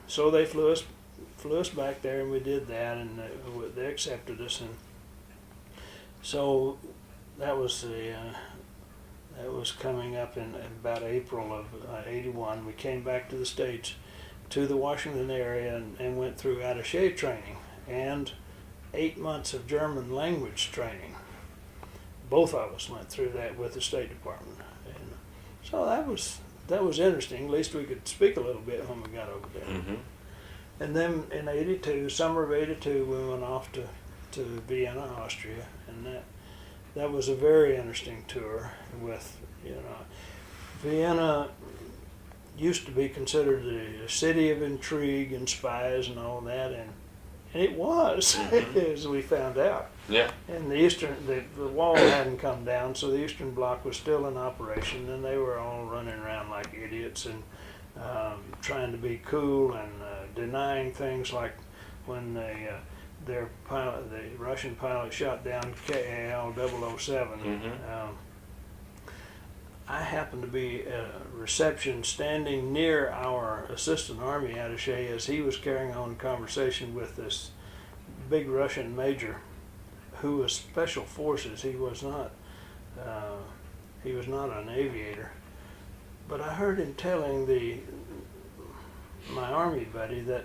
So they flew us back there, and we did that, and they accepted us, and so that was coming up in about April of '81. We came back to the States, to the Washington area, and went through attaché training and 8 months of German language training. Both of us went through that with the State Department, and so that was interesting. At least we could speak a little bit when we got over there. Mm-hmm. And then in '82, summer of '82, we went off to Vienna, Austria, and that was a very interesting tour. With Vienna used to be considered a city of intrigue and spies and all that, and it was, as we found out. Yeah. And the wall hadn't come down, so the Eastern Bloc was still in operation, and they were all running around like idiots and trying to be cool and denying things like when the Russian pilot shot down KAL 007. I happened to be at a reception standing near our assistant army attaché as he was carrying on a conversation with this big Russian major who was special forces. He was not an aviator, but I heard him telling my army buddy that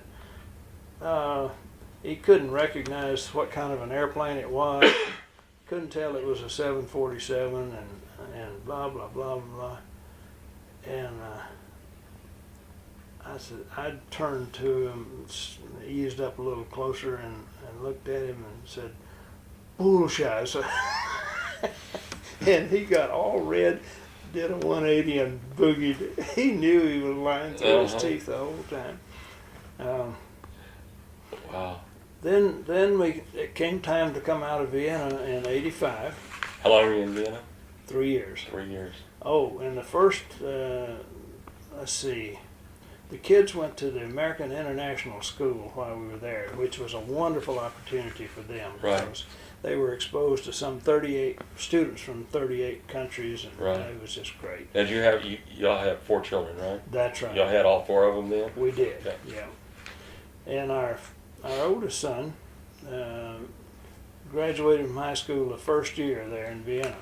he couldn't recognize what kind of an airplane it was, couldn't tell it was a 747, and blah blah blah blah. And I turned to him, eased up a little closer, and looked at him and said, bullseye. So and he got all red, did a 180 and boogied. He knew he was lying through his teeth the whole time. Wow. Then it came time to come out of Vienna in '85. How long were you in Vienna? 3 years. 3 years. Oh, and the first, let's see, the kids went to the American International School while we were there, which was a wonderful opportunity for them. Right. Because they were exposed to some 38 students from 38 countries, and right. It was just great. Did y'all have 4 children, right? That's right. Y'all had all 4 of them then? We did, okay. yeah. And our oldest son graduated from high school the first year there in Vienna,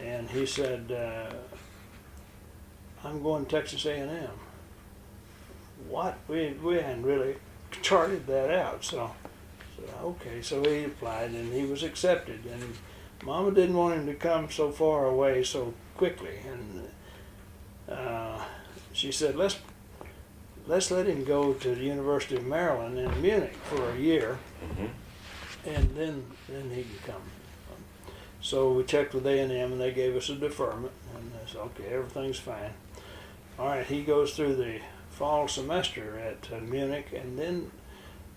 and he said, I'm going to Texas A&M. What? We hadn't really charted that out, so okay, so he applied and he was accepted, and Mama didn't want him to come so far away so quickly, and she said, let's let him go to the University of Maryland in Munich for a year, and then he can come. So we checked with A&M, and they gave us a deferment, and I said, okay, everything's fine. All right, he goes through the fall semester at Munich, and then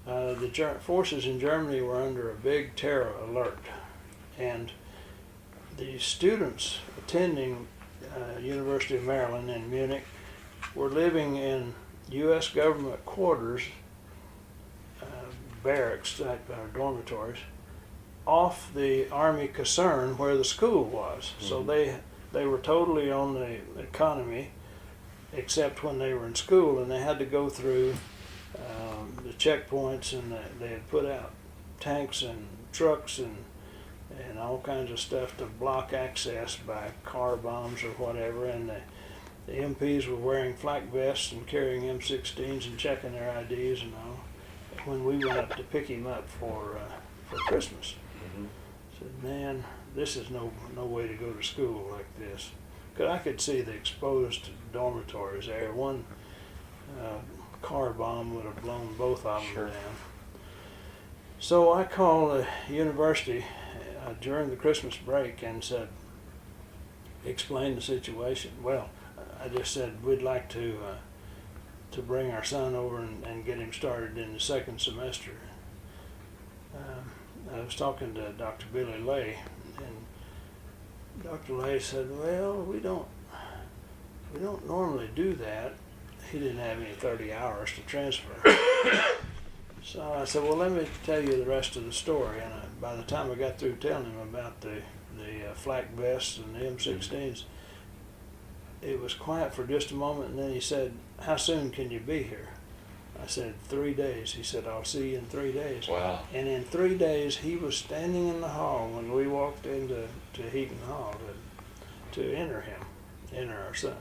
the forces in Germany were under a big terror alert, and the students attending University of Maryland in Munich were living in U.S. government quarters, barracks type dormitories, off the Army caserne where the school was. So they were totally on the economy, except when they were in school, and they had to go through the checkpoints, and they had put out tanks and trucks and all kinds of stuff to block access by car bombs or whatever, and the MPs were wearing flak vests and carrying M16s and checking their IDs and all when we went up to pick him up for Christmas. Said, man, this is no way to go to school like this. 'Cause I could see the exposed dormitories there. One car bomb would have blown both of them down. So I called the university during the Christmas break and said, explain the situation. Well, I just said we'd like to bring our son over and get him started in the second semester. I was talking to Dr. Billy Lay, and Dr. Lay said, well, we don't normally do that. He didn't have any 30 hours to transfer. So I said, well, let me tell you the rest of the story. And by the time I got through telling him about the flak vests and the M16s, it was quiet for just a moment, and then he said, how soon can you be here? I said, 3 days. He said, I'll see you in 3 days. Wow. And in 3 days, he was standing in the hall when we walked into Heaton Hall to enter our son.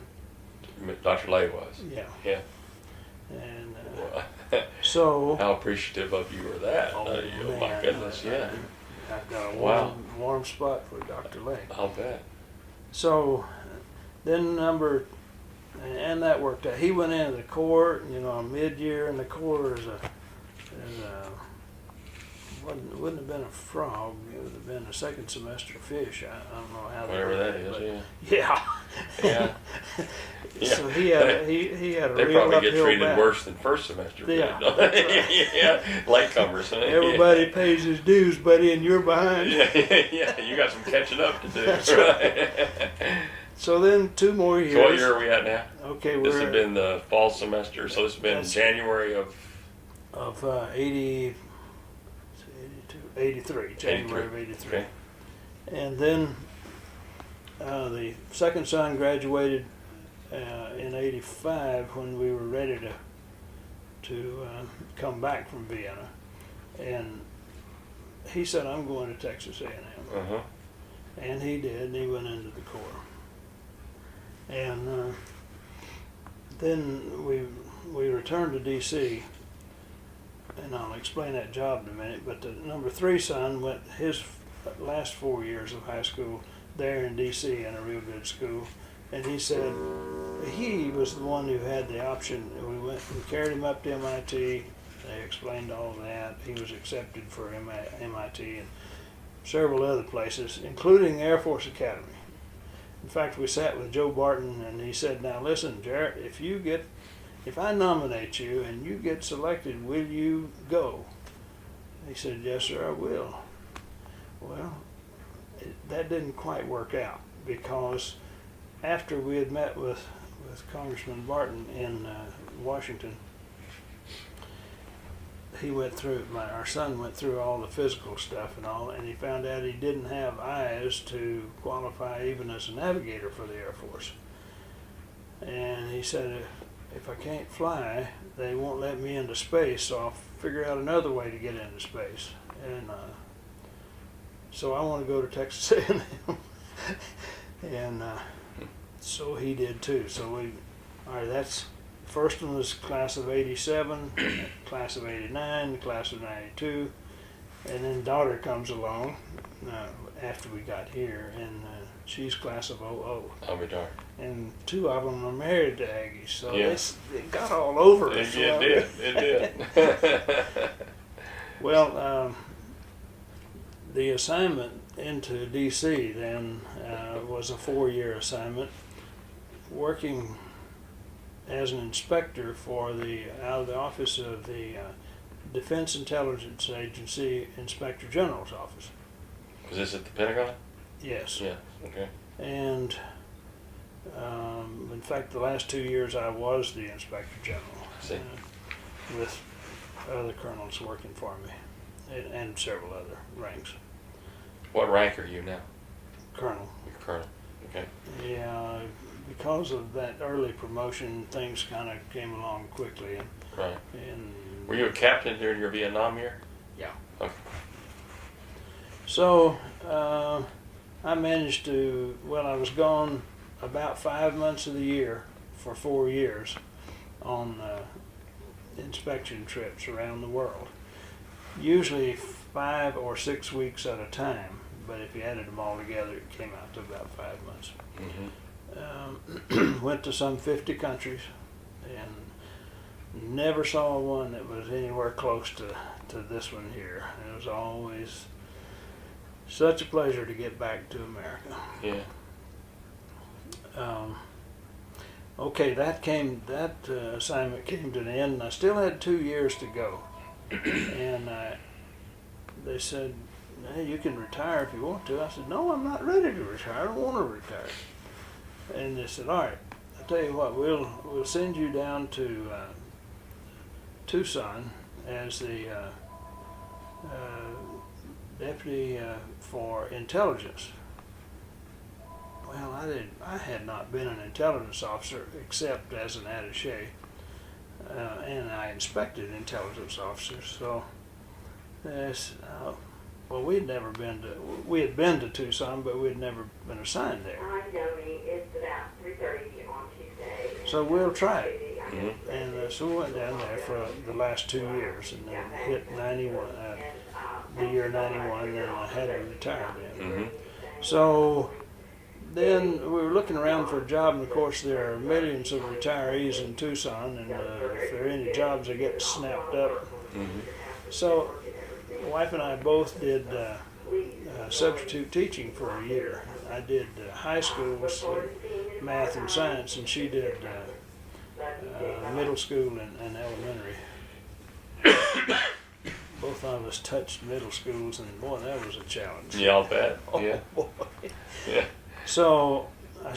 Dr. Lay was? Yeah. Yeah. And well, so... How appreciative of you were that. Oh, man, my goodness, yeah. I've got a warm spot for Dr. Lay. I'll bet. So then and that worked out. He went into the Corps, mid-year in the Corps wouldn't have been a frog. It would have been a second semester fish. I don't know how. Whatever that is, yeah. Yeah. Yeah. So he had a they real probably get uphill treated battle. worse than first semester. Yeah, Don't they? Yeah, latecomers. Everybody pays his dues, buddy, and you're behind. Yeah, you got some catching up to do. That's right. So then 2 more years. So what year are we at now? Okay, this has been the fall semester, so this has been January of 83, January of 83. Okay. And then the second son graduated in 85 when we were ready to come back from Vienna. And he said, I'm going to Texas A&M. And he did, and he went into the Corps. And then we returned to D.C., and I'll explain that job in a minute, but the number 3 son went his last 4 years of high school there in D.C. in a real good school, and he said he was the one who had the option. We carried him up to MIT, they explained all that, he was accepted for MIT, several other places, including Air Force Academy. In fact, we sat with Joe Barton, and he said, "Now listen, Jarrett, if I nominate you and you get selected, will you go?" He said, "Yes, sir, I will." Well, that didn't quite work out, because after we had met with Congressman Barton in Washington, our son went through all the physical stuff and all, and he found out he didn't have eyes to qualify even as a navigator for the Air Force. And he said, if I can't fly, they won't let me into space, so I'll figure out another way to get into space. And so I want to go to Texas A&M. And so he did too. So all right, that's, first one was class of 87, class of 89, class of 92, and then daughter comes along after we got here, and she's class of 00. I'll be darned. And two of them are married to Aggies, so Yeah. it got all over us. It did. Well, the assignment into D.C. then was a 4-year assignment, working as an inspector for out of the office of the Defense Intelligence Agency Inspector General's office. Was this at the Pentagon? Yes. Yeah, okay. And in fact, the last 2 years I was the Inspector General. I see. With other colonels working for me, and several other ranks. What rank are you now? Colonel. You're Colonel. Okay. Yeah, because of that early promotion, things kind of came along quickly. Right. And Were you a captain during your Vietnam year? yeah. Okay. So I managed to, I was gone about 5 months of the year for 4 years on inspection trips around the world. Usually 5 or 6 weeks at a time, but if you added them all together, it came out to about 5 months. Mm-hmm. Went to some 50 countries and never saw one that was anywhere close to this one here. It was always such a pleasure to get back to America. Yeah. Okay, that assignment came to an end, and I still had 2 years to go. And they said, "Hey, you can retire if you want to." I said, "No, I'm not ready to retire. I don't want to retire." And they said, "All right, I'll tell you what, we'll send you down to Tucson as the deputy for intelligence." Well, I had not been an intelligence officer except as an attaché, and I inspected intelligence officers. So, well, we had been to Tucson, but we had never been assigned there. Hi, Joni. It's about 3:30 on Tuesday. So we'll try it. Mm-hmm. And so we went down there for the last 2 years, and then hit 91, the year 91, and then I had to retire then. Mm-hmm. So then we were looking around for a job, and of course there are millions of retirees in Tucson, and if there are any jobs, they get snapped up. Mm-hmm. So my wife and I both did substitute teaching for a year. I did high schools, math and science, and she did middle school and elementary. Both of us touched middle schools, and boy, that was a challenge. Yeah, I'll bet. Yeah. Oh, boy. Yeah. So I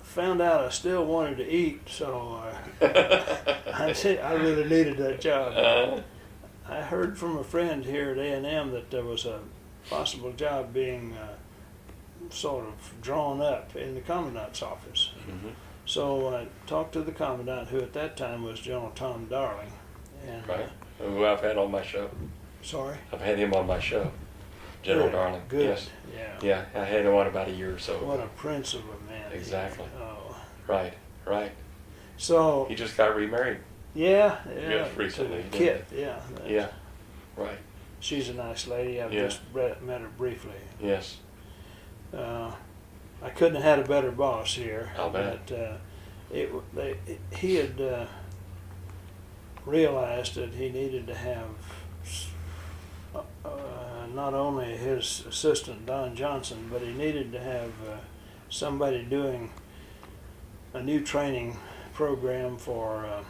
found out I still wanted to eat, so I really needed that job. I heard from a friend here at A&M that there was a possible job being sort of drawn up in the commandant's office. Mm-hmm. So I talked to the commandant, who at that time was General Tom Darling. And, Right. Who I've had on my show. Sorry? I've had him on my show. General Good, Darling. Good. Yes. Yeah. Yeah, I had him on about a year or so What ago. a prince of a man. Exactly. Oh. Right. Right. So He just got remarried. yeah, Just recently, to didn't Kit, yeah. Yeah. Right. She's a nice lady. I've Yeah. just met her briefly. Yes. I couldn't have had a better boss here. I'll bet. But he had realized that he needed to have not only his assistant Don Johnson, but he needed to have somebody doing a new training program for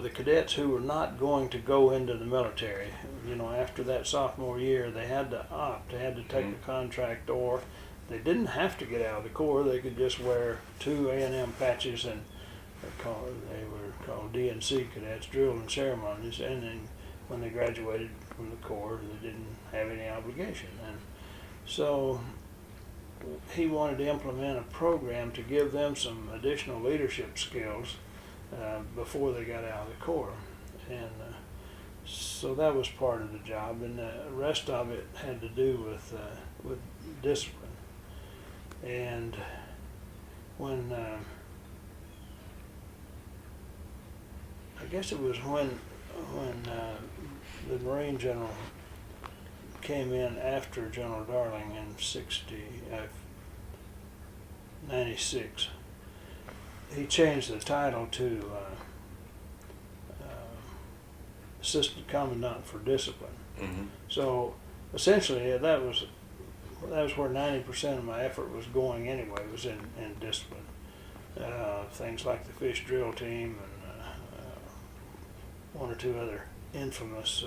the cadets who were not going to go into the military. You know, after that sophomore year, they had to opt. They had to take a contract, or they didn't have to get out of the Corps. They could just wear 2 A&M patches, and they were called DNC cadets, drill and ceremonies. And then when they graduated from the Corps, they didn't have any obligation. And so he wanted to implement a program to give them some additional leadership skills before they got out of the Corps. And so that was part of the job, and the rest of it had to do with discipline. And when I guess it was when the Marine General came in after General Darling in 96, he changed the title to Assistant Commandant for Discipline. Mm-hmm. So essentially, that was where 90% of my effort was going anyway, was in discipline. Things like the fish drill team and one or two other infamous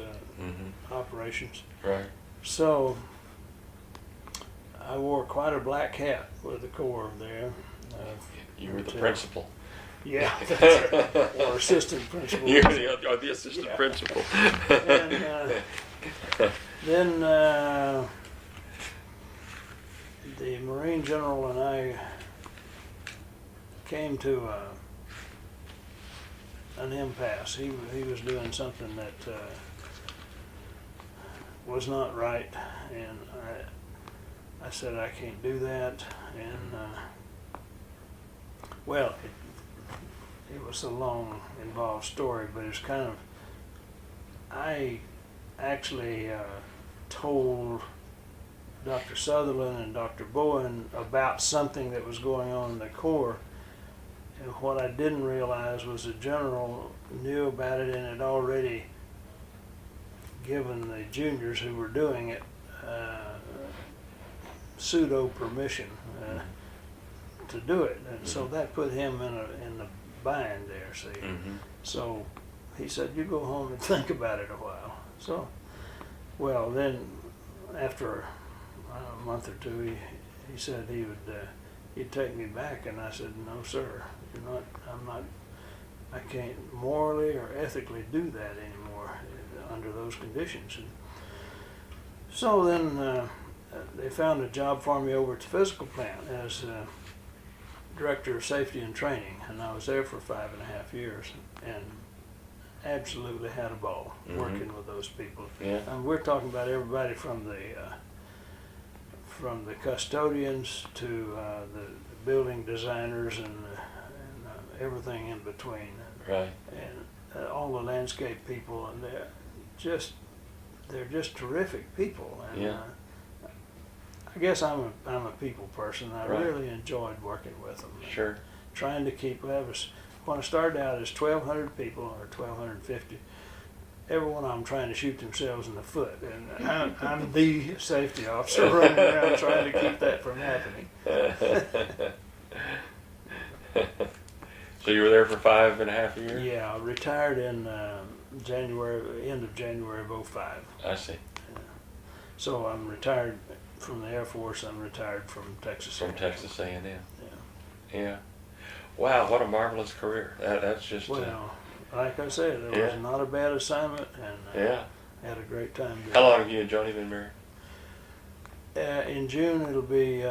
operations. Right. So I wore quite a black hat with the Corps there. You were the principal. Yeah, that's right. Or assistant principal. You're the assistant principal. And then the Marine General and I came to an impasse. He was doing something that was not right, and I said I can't do that, and well, it was a long, involved story, but it's kind of, I actually told Dr. Sutherland and Dr. Bowen about something that was going on in the Corps, and what I didn't realize was the general knew about it and had already given the juniors who were doing it pseudo permission to do it, and so that put him in the bind there. See, so he said, "You go home and think about it a while." So, well, then after a month or two, he said he'd take me back, and I said, "No, sir, you're not. I'm not. I can't morally or ethically do that anymore under those conditions." And so then they found a job for me over at the physical plant as Director of Safety and Training, and I was there for 5.5 years, and absolutely had a ball working with those people. Yeah. And we're talking about everybody from the custodians to the building designers and everything in between. Right. And all the landscape people, and they're just terrific people. And Yeah. I guess I'm a people person. I Right. really enjoyed working with them. Sure. Trying to keep, when I started out as 1,200 people, or 1,250, every one of them trying to shoot themselves in the foot. And I'm the safety officer running around trying to keep that from happening. So you were there for 5.5 years? Yeah, I retired in January, end of January of 2005. I see. So I'm retired from the Air Force. I'm retired from Texas. From Texas A&M. Yeah. Yeah. Wow, what a marvelous career. That's just. Well, like I said, it was not a bad assignment, and Yeah. had a great time. How long have you and Joni been married? In June, it'll be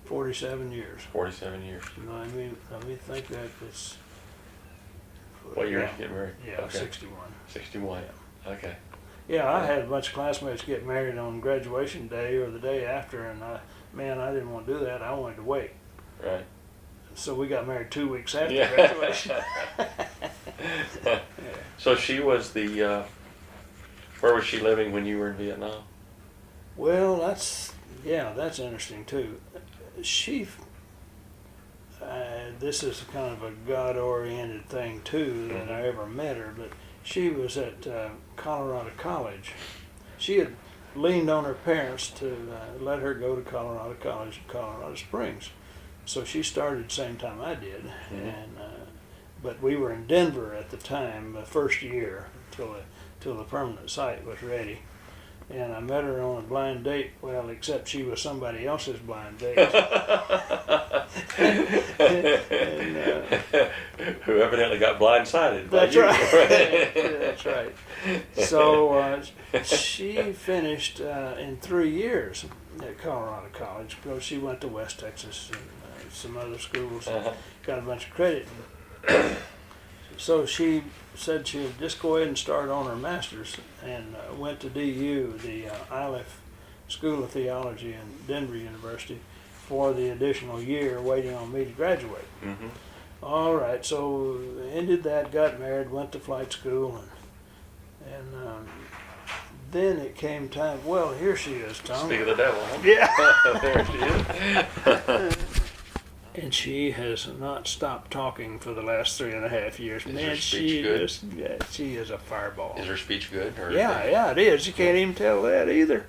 47 years. 47 years. Let me think that it's. What year yeah. did you get married? Yeah, Okay. 61. 61. Okay. Yeah, I had a bunch of classmates get married on graduation day or the day after, and I didn't want to do that. I wanted to wait. Right. So we got married 2 weeks after Yeah. graduation. So she was the. Where was she living when you were in Vietnam? Well, that's interesting too. This is kind of a God-oriented thing too that I ever met her, but She was at Colorado College. She had leaned on her parents to let her go to Colorado College in Colorado Springs. So she started the same time I did. And but we were in Denver at the time, the first year, till the permanent site was ready. And I met her on a blind date, well, except she was somebody else's blind date. Who evidently got blindsided. That's right. That's right. So she finished in 3 years at Colorado College because she went to West Texas and some other schools, and got a bunch of credit. So she said she would just go ahead and start on her master's, and went to DU, the Iliff School of Theology in Denver University, for the additional year waiting on me to graduate. Mm-hmm. All right, so ended that, got married, went to flight school, and then it came time, well, here she is, Tom. Speak of the devil, huh? Yeah. There she is. And she has not stopped talking for the last 3.5 years. Is Man, her speech good? She is a fireball. Is her speech good? Or Yeah, it is. You can't even tell that either.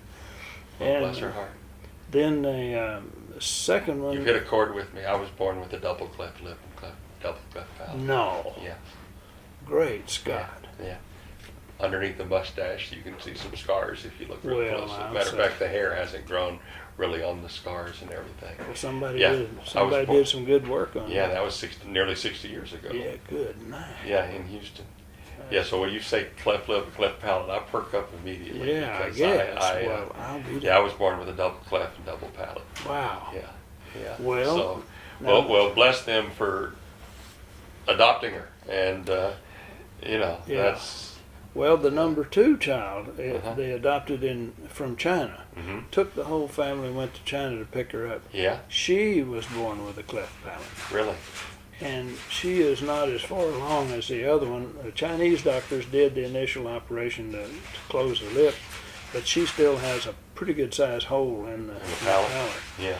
Well, bless her heart. Then the second one. You've hit a chord with me. I was born with a double cleft lip and double cleft palate. No. Yeah. Great Scott. Yeah. Underneath the mustache, you can see some scars if you look real Well, close. As I'll a matter of say. fact, the hair hasn't grown really on the scars and everything. Well, somebody Yeah, did. I was Somebody born- did some good work on Yeah, it. that was nearly 60 years ago. Yeah, good night. Yeah, in Houston. Yeah, so when you say cleft lip or cleft palate, I perk up immediately. Yeah, I because guess. Well, I'll be yeah, I was born with a double cleft and double palate. Wow. Yeah, yeah. Well, so, now- well, bless them for adopting her, and Yeah. that's. Well, the number 2 child, Uh-huh. they adopted from China. Hmm. Took the whole family, went to China to pick her up. Yeah, She was born with a cleft palate. really. And she is not as far along as the other one. The Chinese doctors did the initial operation to close her lip, but she still has a pretty good sized hole in the palate. palate. Yeah,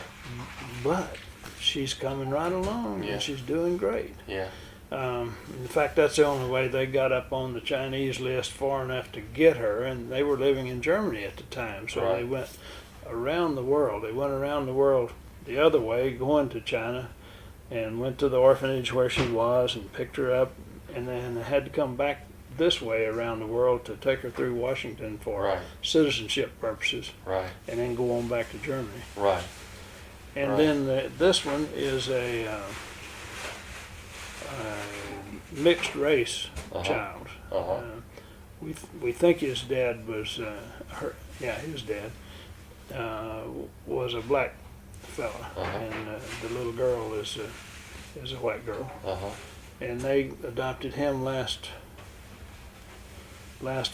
But she's coming right along, Yeah. and she's doing great. yeah. In fact, that's the only way they got up on the Chinese list far enough to get her, and they were living in Germany at the time, so Right. they went around the world. They went around the world the other way, going to China, and went to the orphanage where she was and picked her up, and then they had to come back this way around the world to take her through Washington for Right. citizenship purposes, Right, and then go on back to Germany. right. And Right. then this one is a mixed race Uh-huh. child. Uh-huh. We think his dad was his dad was a black fella, Uh-huh. and the little girl is a white girl, Uh-huh. and they adopted him last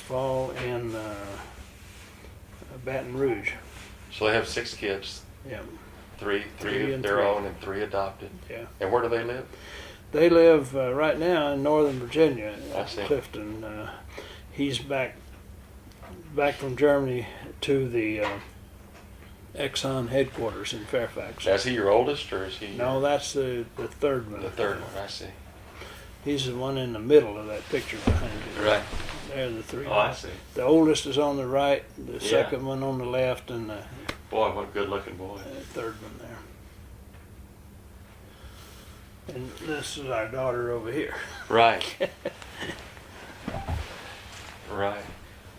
fall in Baton Rouge. So they have 6 kids, Yeah, three Three of and their three. own and 3 adopted. yeah. And where do they live? They live right now in Northern Virginia, I see. Clifton. He's back from Germany to the Exxon headquarters in Fairfax. Now, is he your oldest, or is he No, that's the third one. the third one? I see. He's the one in the middle of that picture behind you. Right. They're the 3. Oh, I see. The oldest is on the right, the Yeah. second one on the left, and the Boy, what a good-looking boy. third one there. And this is our daughter over here. Right. Right.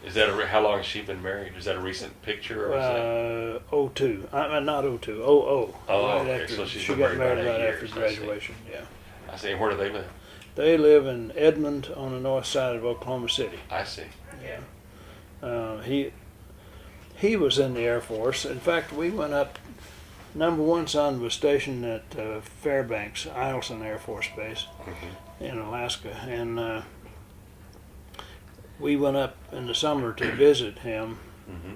Is that how long has she been married? Is that a recent picture, or is that? 02. Not 02. 00. Oh, right okay, after so she's she been got married married about 8 right after years, I see. graduation. Yeah. I see. And where do they live? They live in Edmond on the north side of Oklahoma City. I see. Yeah. He was in the Air Force. In fact, we went up. Number 1 son was stationed at Fairbanks, Eielson Air Force Base in Alaska, and we went up in the summer to visit him. Mm-hmm.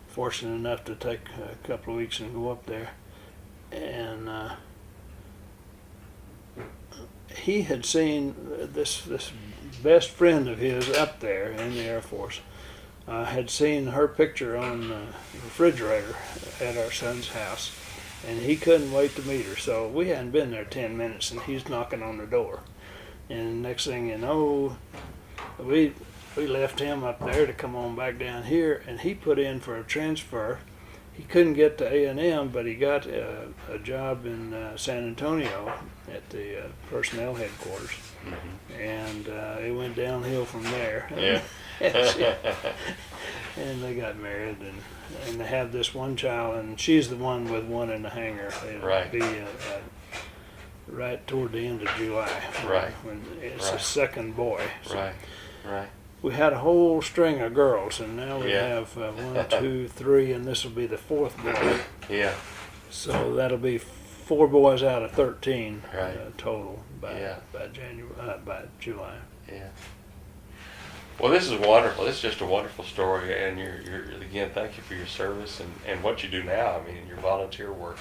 Fortunate enough to take a couple of weeks and go up there, and he had seen this best friend of his up there in the Air Force. Had seen her picture on the refrigerator at our son's house, and he couldn't wait to meet her. So we hadn't been there 10 minutes, and he's knocking on the door. And next thing you know, we left him up there to come on back down here, and he put in for a transfer. He couldn't get to A&M, but he got a job in San Antonio at the personnel headquarters, and it went downhill from there. Yeah. And they got married, and they have this one child, and she's the one with one in the hangar. It'll Right. be right toward the end of July. Right. When it's Right. a second boy. So Right. Right. we had a whole string of girls, and now we Yeah. have 1, 2, 3, and this will be the 4th boy. Yeah. So that'll be 4 boys out of 13 Right. total by Yeah. by July. Yeah. Well, this is wonderful. This is just a wonderful story, and you're again, thank you for your service and what you do now. I mean, your volunteer work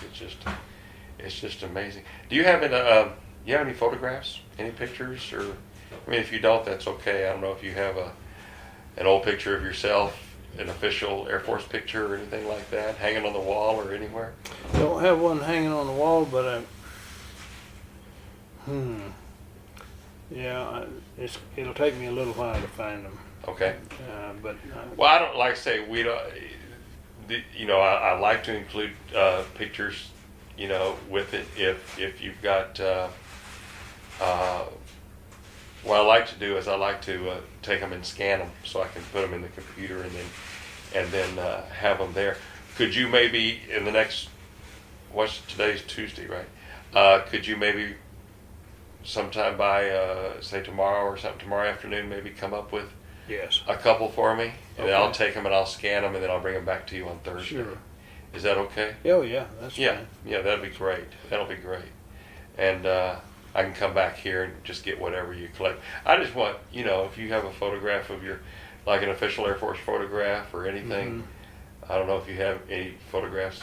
it's just amazing. Do you have any photographs, any pictures, or I mean, if you don't, that's okay. I don't know if you have an old picture of yourself, an official Air Force picture or anything like that, hanging on the wall or anywhere. Don't have one hanging on the wall, but it'll take me a little while to find them. Okay. But Well, I don't like to say we don't. I like to include pictures, with it if you've got. What I like to do is I like to take them and scan them so I can put them in the computer and then have them there. Could you maybe in the next, today's Tuesday, right? Could you maybe sometime by say tomorrow or something, tomorrow afternoon, maybe come up with yes. a couple for me, and then I'll Okay. take them and I'll scan them and then I'll bring them back to you on Thursday. Sure. Is that okay? Oh yeah, that's Yeah, fine. yeah, that'd be great. That'll be great. And I can come back here and just get whatever you collect. I just want, if you have a photograph of like an official Air Force photograph or anything, I don't know if you have any photographs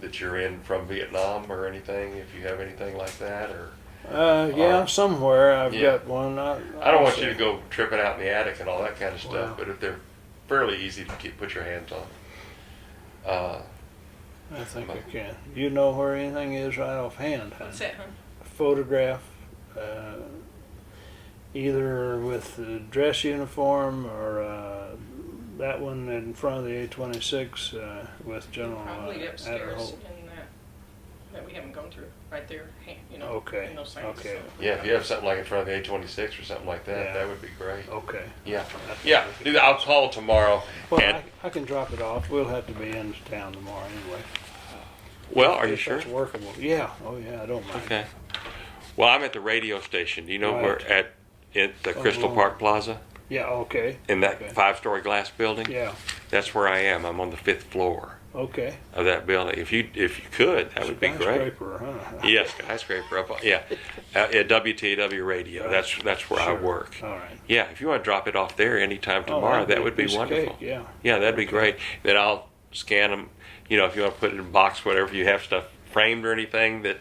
that you're in from Vietnam or anything, if you have anything like that, or. Yeah, somewhere I've Yeah. got one. I don't want you to go tripping out in the attic and all that kind of stuff, Well. but if they're fairly easy to put your hands on. I think I can. You know where anything is right offhand, huh? What's that, huh? A photograph, either with the dress uniform or that one in front of the A-26 with General Probably upstairs Adderholt. in that we haven't gone through, right there, Okay, in those things. okay. So. Yeah, if you have something like in front of the A-26 or something like that, Yeah. that would be great. Okay. Yeah, yeah. Do that. I'll call tomorrow. Well, And I can drop it off. We'll have to be in town tomorrow anyway. well, are you If sure? that's workable. Yeah. Oh yeah, I don't mind. Okay. Well, I'm at the radio station. Do you know where Right. at the Crystal Oh. Park Plaza Yeah. Okay. in that Okay. 5-story glass building? Yeah. That's where I am. I'm on the 5th floor Okay. of that building. If you could, that would be great. Skyscraper, huh? Yes, skyscraper up. Yeah, at WTW Radio. Right. That's where I Sure. work. All right. Yeah, if you want to drop it off there anytime Oh, tomorrow, that'd that would be a piece of wonderful. cake, yeah. Yeah, that'd be great. Then I'll scan them. If you want to put it in a box, whatever. You have stuff framed or anything that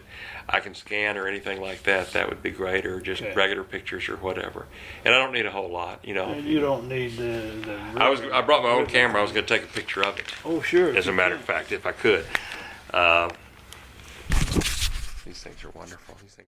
I can scan or anything like that, that would be great. Or just Okay. regular pictures or whatever. And I don't need a whole lot. And you don't need the I brought my own camera. I was going to take a picture of it. Oh, sure. As a matter of fact, if I could. These things are wonderful. These things.